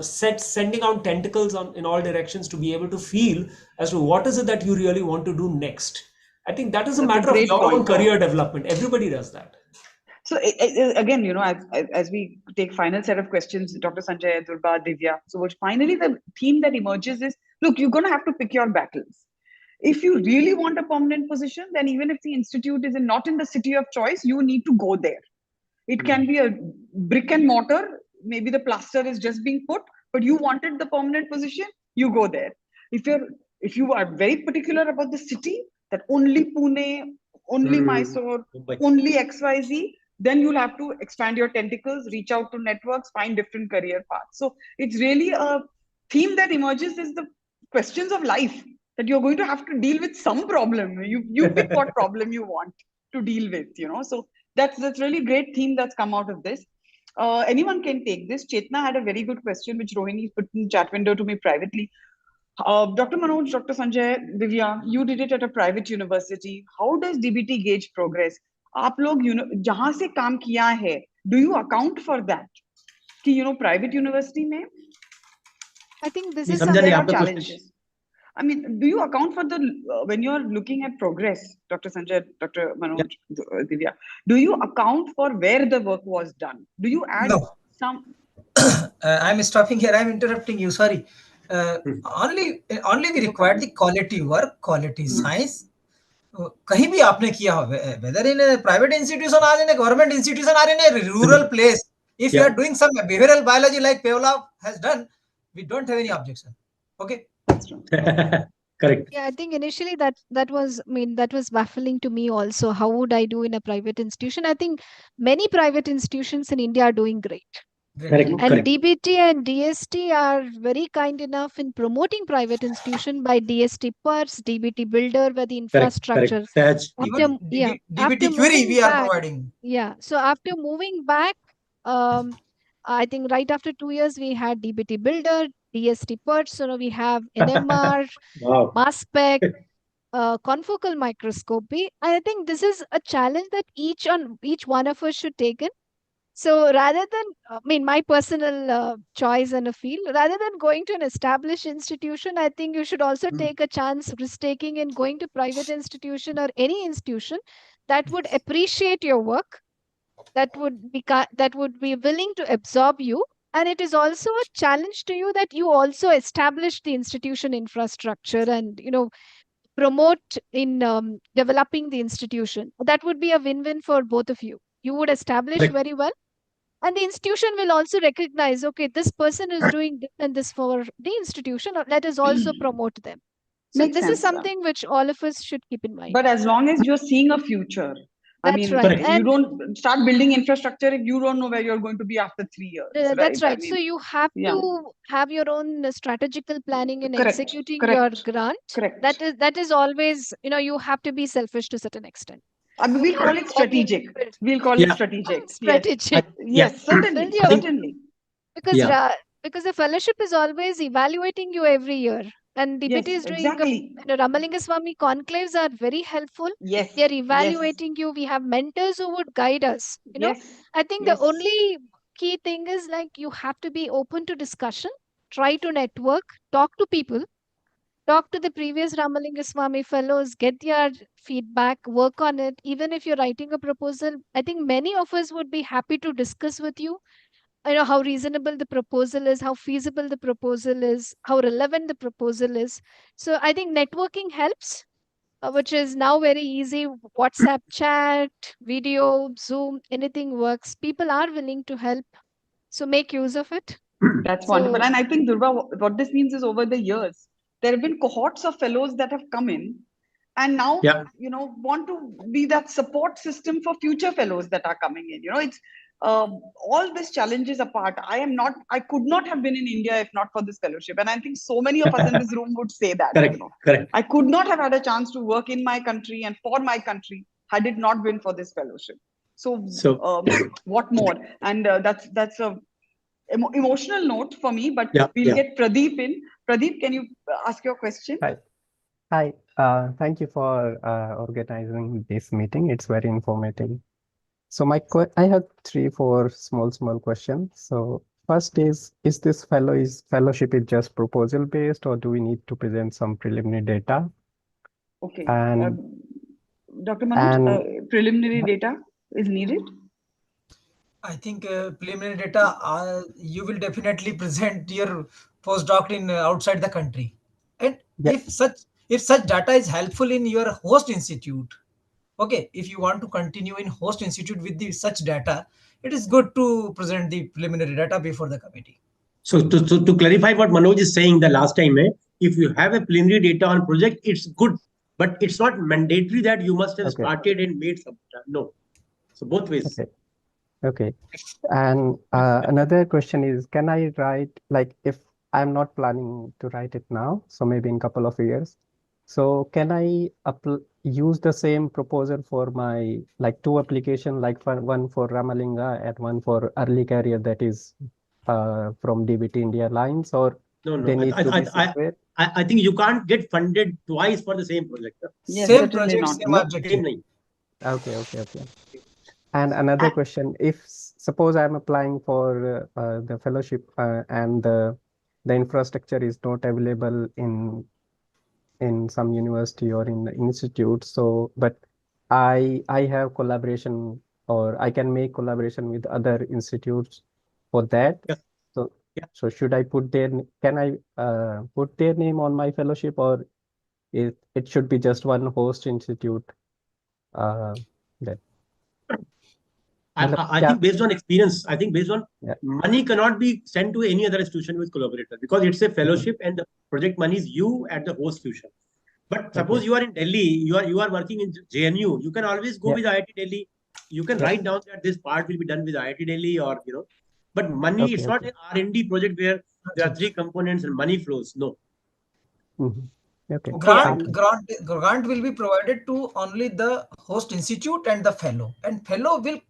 sending out tentacles in all directions to be able to feel as to what is it that you really want to do next. I think that is a matter of your own career development. Everybody does that. So again, as we take final set of questions, Dr. Sanjay, Durba, Divya. So finally the theme that emerges is, look, you're going to have to pick your battles. If you really want a permanent position, then even if the institute is not in the city of choice, you need to go there. It can be a brick and mortar. Maybe the plaster is just being put, but you wanted the permanent position, you go there. If you are very particular about the city, that only Pune, only Mysore, only XYZ, then you'll have to expand your tentacles, reach out to networks, find different career paths. So it's really a theme that emerges is the questions of life, that you're going to have to deal with some problem. You pick what problem you want to deal with, you know. So that's really great theme that's come out of this. Anyone can take this. Chetna had a very good question, which Rohini put in chat window to me privately. Dr. Manoj, Dr. Sanjay, Divya, you did it at a private university. How does DBT gauge progress? आप लोग जहाँ से काम किया है, do you account for that? कि private university में? I think this is is something. There are challenges. I mean, do you account for the when you're looking at progress, Dr. Sanjay, Dr. Manoj, Divya? Do you account for where the work was done? Do you add some? I'm stopping here. I'm interrupting you. Sorry. Only we require the quality work, quality science. कहीं भी आपने किया हो, whether in a private institution or in a government institution or in a rural place, if you are doing some behavioral biology like Pavlov has done, we don't have any objection. Okay. That's true. Correct. Yeah, I think initially that was, I mean, that was baffling to me also. How would I do in a private institution? I think many private institutions in India are doing great. Correct. And Correct. DBT and DST are very kind enough in promoting private institution by DST Pers, DBT Builder, where the infrastructure. Even DBT query we are providing. Yeah. So after moving back, I think right after 2 years we had DBT Builder, DST Pers. So we have NMR, Wow. mass spec, confocal microscopy. I think this is a challenge that each one of us should take in. So rather than, I mean, my personal choice and a feel, rather than going to an established institution, I think you should also take a chance risk-taking in going to private institution or any institution that would appreciate your work, that would be willing to absorb you. And it is also a challenge to you that you also establish the institution infrastructure and, promote in developing the institution. That would be a win-win for both of you. You would establish very well, and the institution will also recognize, okay, this person is doing this and this for the institution, or let us also promote them. So Makes this sense, is something which all of us should keep in mind. But as long as you're seeing a future, that's right. You don't start building infrastructure if you don't know where you're going to be after 3 years. That's right. So you have to have your own strategical planning in executing your grant. Correct. That is always, you have to be selfish to a certain extent. I mean, we'll call it strategic. We'll call it strategic. Strategic. Yes, certainly. Because the fellowship is always evaluating you every year. And DBT is doing Ramalingaswami conclaves are very helpful. Yes. They are evaluating you. We have mentors who would guide us. I think the only key thing is you have to be open to discussion, try to network, talk to people, talk to the previous Ramalingaswami fellows, get their feedback, work on it. Even if you're writing a proposal, I think many of us would be happy to discuss with you. How reasonable the proposal is, how feasible the proposal is, how relevant the proposal is. So I think networking helps, which is now very easy. WhatsApp chat, video, Zoom, anything works. People are willing to help. So make use of it. That's wonderful. And I think, Durva, what this means is over the years, there have been cohorts of fellows that have come in and now, want to be that support system for future fellows that are coming in. It's all these challenges apart. I could not have been in India if not for this fellowship. And I think so many of us in this room would say that. Correct. I could not have had a chance to work in my country and for my country had it not been for this fellowship. So what more? And that's a emotional note for me, but we'll get Pradeep in. Pradeep, can you ask your question? Hi. Thank you for organizing this meeting. It's very informative. So I have 3-4 small questions. So first is this fellowship is just proposal based, or do we need to present some preliminary data? Okay. And Dr. Manoj, preliminary data is needed? I think preliminary data, you will definitely present your postdoc in outside the country. And if such data is helpful in your host institute, okay, if you want to continue in host institute with such data, it is good to present the preliminary data before the committee. So to clarify what Manoj is saying the last time, if you have a preliminary data on project, it's good but it's not mandatory that you must have Okay. started and made some. No. So both ways. Okay. Okay. And another question is, can I write, like, if I'm not planning to write it now, so maybe in a couple of years, so can I use the same proposal for my, like, two application, like one for Ramalinga and one for early career, that is from DBT India Lines, or No, they need to be separate? I think you can't get funded twice for the same project. Yes, Same certainly project, not. same No, objective. same nahi. Okay. And another question, if suppose I'm applying for the fellowship and the infrastructure is not available in some university or in the institute, so but I have collaboration, or I can make collaboration with other institutes for that. Yes. So Yeah. so should I put can I put their name on my fellowship, or it should be just one host institute that I think based on experience, I think based on money cannot be sent to any other institution with collaborator, because it's a fellowship and the project money is you at the host institution. But suppose you are in Delhi, you are working in JNU, you can always go with IIT Delhi. You can write down that this part will be done with IIT Delhi, or but money, it's not an R&D project where there are three components and money flows. No. Okay. Grant will be provided to only the host institute and the fellow, and fellow will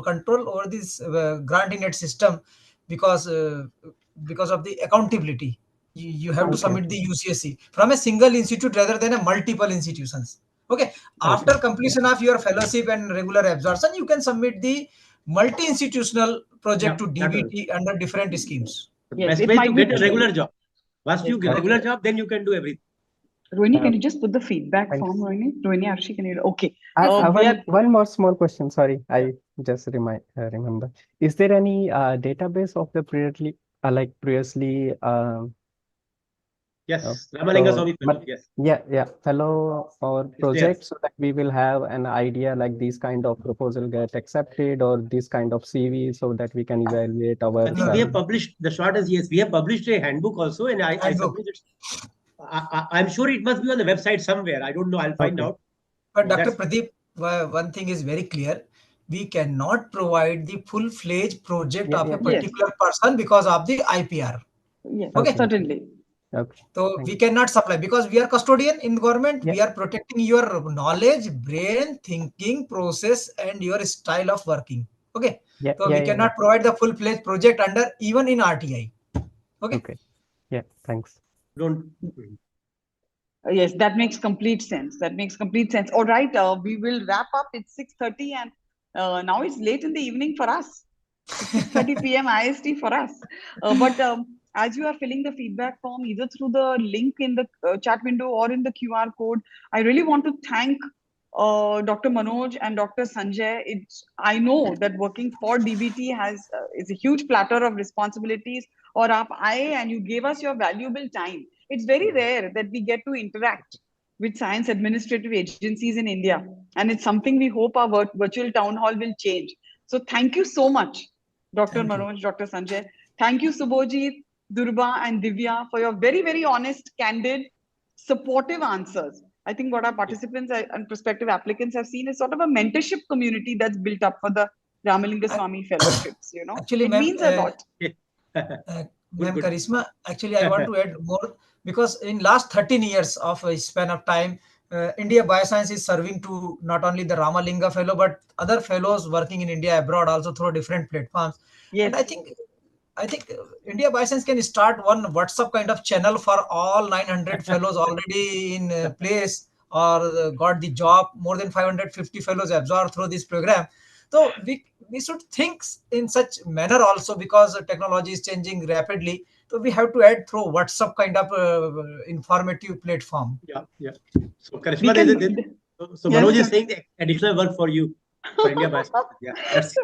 control over this grant in its system, because of the accountability. You have to submit the UCSC from a single institute rather than a multiple institutions. Okay. After completion of your fellowship and regular absorption, you can submit the multi-institutional project to DBT under different schemes. Best way to get a regular job. Once you get a regular job, then you can do everything. Rohini, can you just put the feedback form, Rohini? Rohini, Arshi, can you? Okay. One more small question. Sorry, I just remember. Is there any database of the previously? Yes, Ramalingaswami Fellow. Yes. Fellow or project, so that we will have an idea, like these kind of proposal get accepted, or this kind of CV, so that we can evaluate our. I think we have published, the short is yes, we have published a handbook also, and I suppose it's. I'm sure it must be on the website somewhere. I don't know. I'll find out. But Dr. Pradeep, one thing is very clear. We cannot provide the full-fledged project of a particular person because of the IPR. Yes, certainly. Okay. So we cannot supply, because we are custodian in government. We are protecting your knowledge, brain, thinking, process, and your style of working. Okay. So we cannot provide the full-fledged project under even in RTI. Okay. Yeah. Thanks. Don't. Yes, that makes complete sense. All right, we will wrap up. It's 6:30, and now it's late in the evening for us. 6:30 p.m. IST for us. But as you are filling the feedback form, either through the link in the chat window or in the QR code, I really want to thank Dr. Manoj and Dr. Sanjay. I know that working for DBT is a huge platter of responsibilities, and you gave us your valuable time. It's very rare that we get to interact with science administrative agencies in India, and it's something we hope our virtual town hall will change. So thank you so much, Dr. Manoj, Dr. Sanjay. Thank you, Subhojit, Durba, and Divya, for your very, very honest, candid, supportive answers. I think what our participants and prospective applicants have seen is sort of a mentorship community that's built up for the Ramalingaswami Fellowships. Actually, it means a lot. Ma'am Karisma, actually, I want to add more, because in last 13 years of a span of time, IndiaBioscience is serving to not only the Ramalinga Fellow, but other fellows working in India abroad also through different platforms. Yes. And I think IndiaBioscience can start one WhatsApp kind of channel for all 900 fellows already in place, or got the job. More than 550 fellows absorbed through this program. So we should think in such manner also, because technology is changing rapidly. So we have to add through WhatsApp kind of informative platform. Yeah. So Karishma, Manoj is saying the additional work for you for IndiaBioscience. Yeah, that's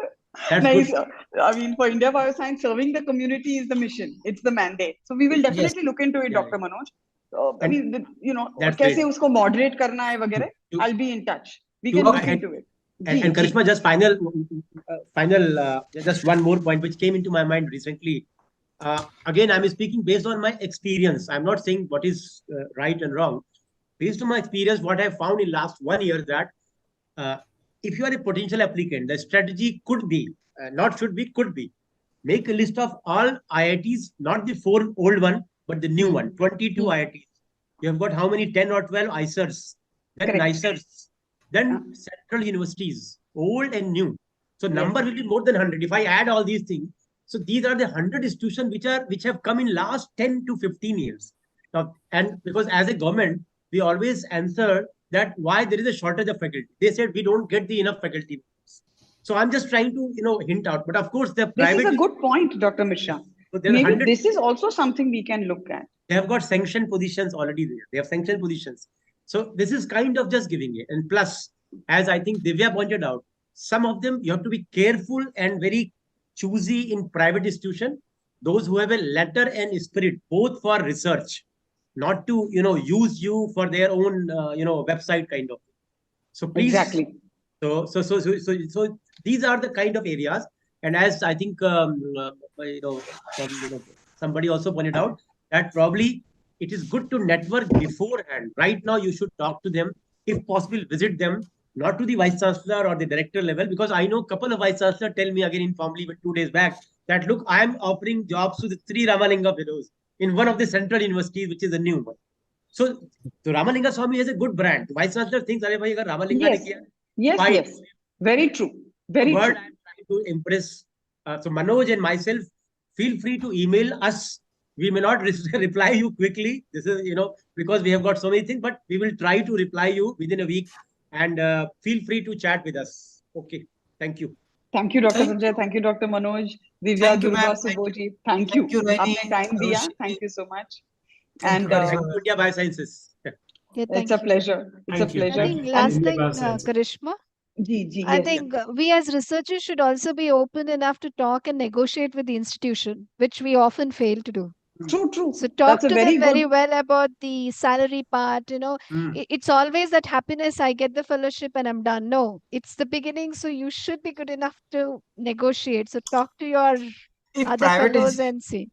nice. Good. I mean, for IndiaBioscience, serving the community is the mission. It's the mandate. So we will definitely look into it, Dr. Manoj. I mean, कैसे उसको moderate करना है वगैरह. I'll be in touch. We can look into it. And Karishma, just just one more point which came into my mind recently. Again, I'm speaking based on my experience. I'm not saying what is right and wrong. based on my experience, what I found in last 1 year that if you are a potential applicant, the strategy could be, not should be, could be, make a list of all IITs, not the 4 old one, but the new one, 22 IITs. You have got how many? 10 or 12 ICERs, then NICERs, then central universities, old and new. So number will be more than 100. If I add all these things, so these are the 100 institutions which have come in last 10 to 15 years. Now, and because as a government, we always answer that why there is a shortage of faculty. They said we don't get the enough faculty. So I'm just trying to hint out. But of course, the private. This is a good point, Dr. Mishra. So maybe this is also something we can look at. They have got sanctioned positions already there. They have sanctioned positions. So this is kind of just giving it. And plus, as I think Divya pointed out, some of them you have to be careful and very choosy in private institution. Those who have a letter and spirit, both for research, not to use you for their own website kind of. So please. Exactly. So these are the kind of areas. And as I think somebody also pointed out, that probably it is good to network beforehand. Right now, you should talk to them, if possible, visit them, not to the vice chancellor or the director level, because I know a couple of vice chancellors tell me again informally, but 2 days back, that look, I am offering jobs to the 3 Ramalinga fellows in one of the central universities, which is a new one. So Ramalingaswamy has a good brand. Vice chancellor thinks, "Arey bhai, agar Ramalinga ne kiya." Yes. Very true. Very true. I'm trying to impress. So Manoj and myself, feel free to email us. We may not reply you quickly. This is, because we have got so many things, but we will try to reply you within a week. And feel free to chat with us. Okay. Thank you. Thank you, Dr. Sanjay. Thank you, Dr. Manoj. Divya, Durga, Subhojit. Thank you. Aapne time diya. Thank you so much. Thank you, IndiaBiosciences. It's a pleasure. It's a pleasure. I think last thing, Karishma. I think we as researchers should also be open enough to talk and negotiate with the institution, which we often fail to do. True. So talk to them very well about the salary part. It's always that happiness. I get the fellowship and I'm done. No, it's the beginning. So you should be good enough to negotiate. So talk to your other fellows and see.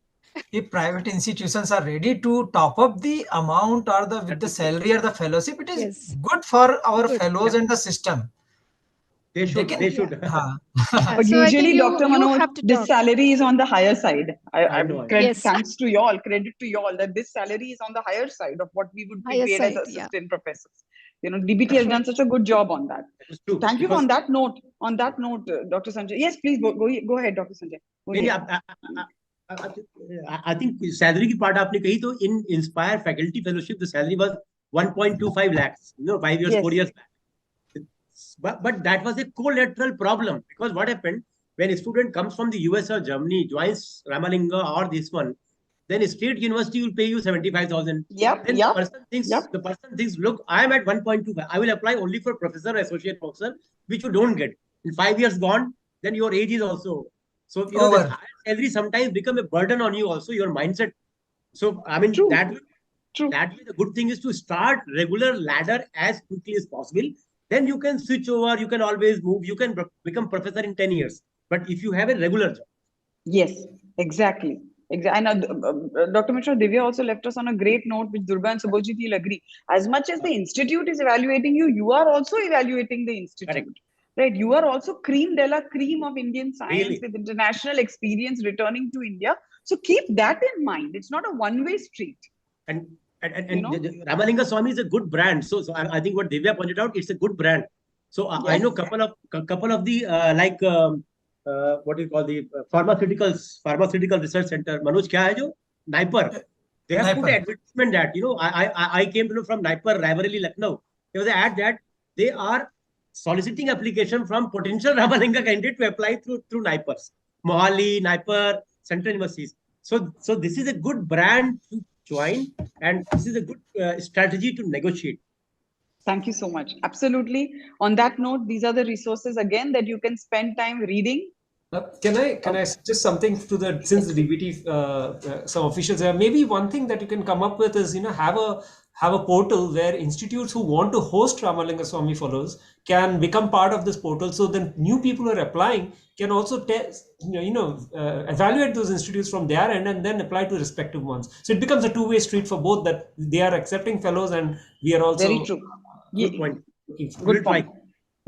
If private institutions are ready to top up the amount or with the salary or the fellowship, it is good for our fellows and the system. They should. But usually, Dr. Manoj, this salary is on the higher side. Thanks to you all, credit to you all that this salary is on the higher side of what we would be paid as assistant professors. DBT has done such a good job on that. Thank you. On that note, Dr. Sanjay. Yes, please go ahead, Dr. Sanjay. I think salary ki part aapne kahi to in Inspire Faculty Fellowship, the salary was 1.25 lakhs, 5 years, 4 years back. But that was a collateral problem, because what happened when a student comes from the US or Germany, joins Ramalinga or this one, then a state university will pay you 75,000. The person thinks, look, I am at 1.25. I will apply only for professor or associate professor, which you don't get. In 5 years gone, then your age is also. So the higher salary sometimes become a burden on you also, your mindset. So I mean, that way the good thing is to start regular ladder as quickly as possible. Then you can switch over, you can always move, you can become professor in 10 years. But if you have a regular job. Yes, exactly. And Dr. Mishra, Divya also left us on a great note, which Durga and Subhojit will agree. As much as the institute is evaluating you, you are also evaluating the institute. Correct. Right? You are also cream de la cream of Indian science with international experience returning to India. So keep that in mind. It's not a one-way street. And Ramalingaswamy is a good brand. So I think what Divya pointed out, it's a good brand. So I know couple of the what do you call the pharmaceutical research center. Manoj, kya hai jo? Niper. They have put an advertisement that I came to know from Niper, Raebareli, Lucknow. There was an ad that they are soliciting application from potential Ramalinga candidate to apply through Nipers, Mohali, Niper, Central Universities. So this is a good brand to join, and this is a good strategy to negotiate. Thank you so much. Absolutely. On that note, these are the resources again that you can spend time reading. Can I suggest something since the DBT some officials have, maybe one thing that you can come up with is have a have a portal where institutes who want to host Ramalingaswamy Fellows can become part of this portal. So then new people who are applying can also test, evaluate those institutes from their end and then apply to respective ones. So it becomes a two-way street for both, that they are accepting fellows and we are also. Very true. Good point. Good point.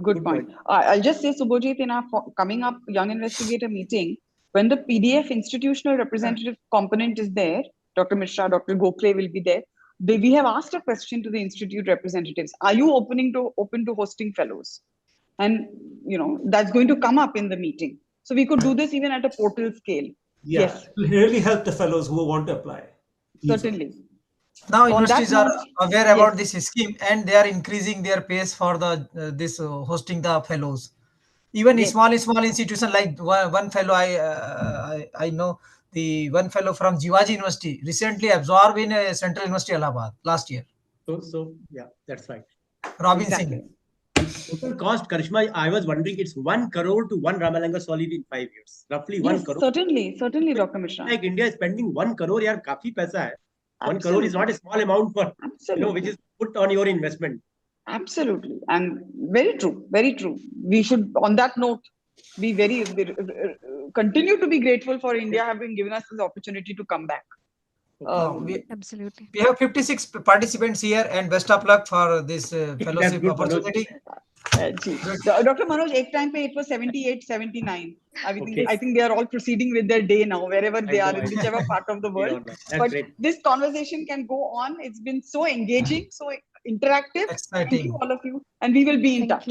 Good point. I'll just say, Subhojit, in our coming up Young Investigator meeting, when the PDF institutional representative component is there, Dr. Mishra, Dr. Gokhale will be there. We have asked a question to the institute representatives: are you open to hosting fellows? And that's going to come up in the meeting. So we could do this even at a portal scale. Yeah, Yes, it will really help the fellows who want to apply. certainly. Now On that universities are note, aware about yes. this scheme and they are increasing their pace for the hosting the fellows. Even Yes. small institution like one fellow I know, the one fellow from Jivaji University recently absorbed in Central University Allahabad last year. So yeah, that's right. Robin Exactly. Singh. Total cost, Karishma, I was wondering, it's 1 crore to one Ramalingaswamy in 5 years. Roughly 1 Yes, crore. certainly, Dr. Mishra. Like India is spending 1 crore, yaar, kafi paisa hai. 1 crore is Absolutely. not a small amount for, Absolutely. which is put on your investment. Absolutely. And very true, very true. We should, on that note, be continue to be grateful for India having given us this opportunity to come back. Absolutely. We have 56 participants here and best of luck for this fellowship good, opportunity. Dr. Manoj, ek time pe it was 78, 79. I think they are all proceeding with their day now, wherever they are, in whichever part of the world. But this conversation can go on. It's been so engaging, so interactive. Exciting. Thank you, all of you. And we will be in touch.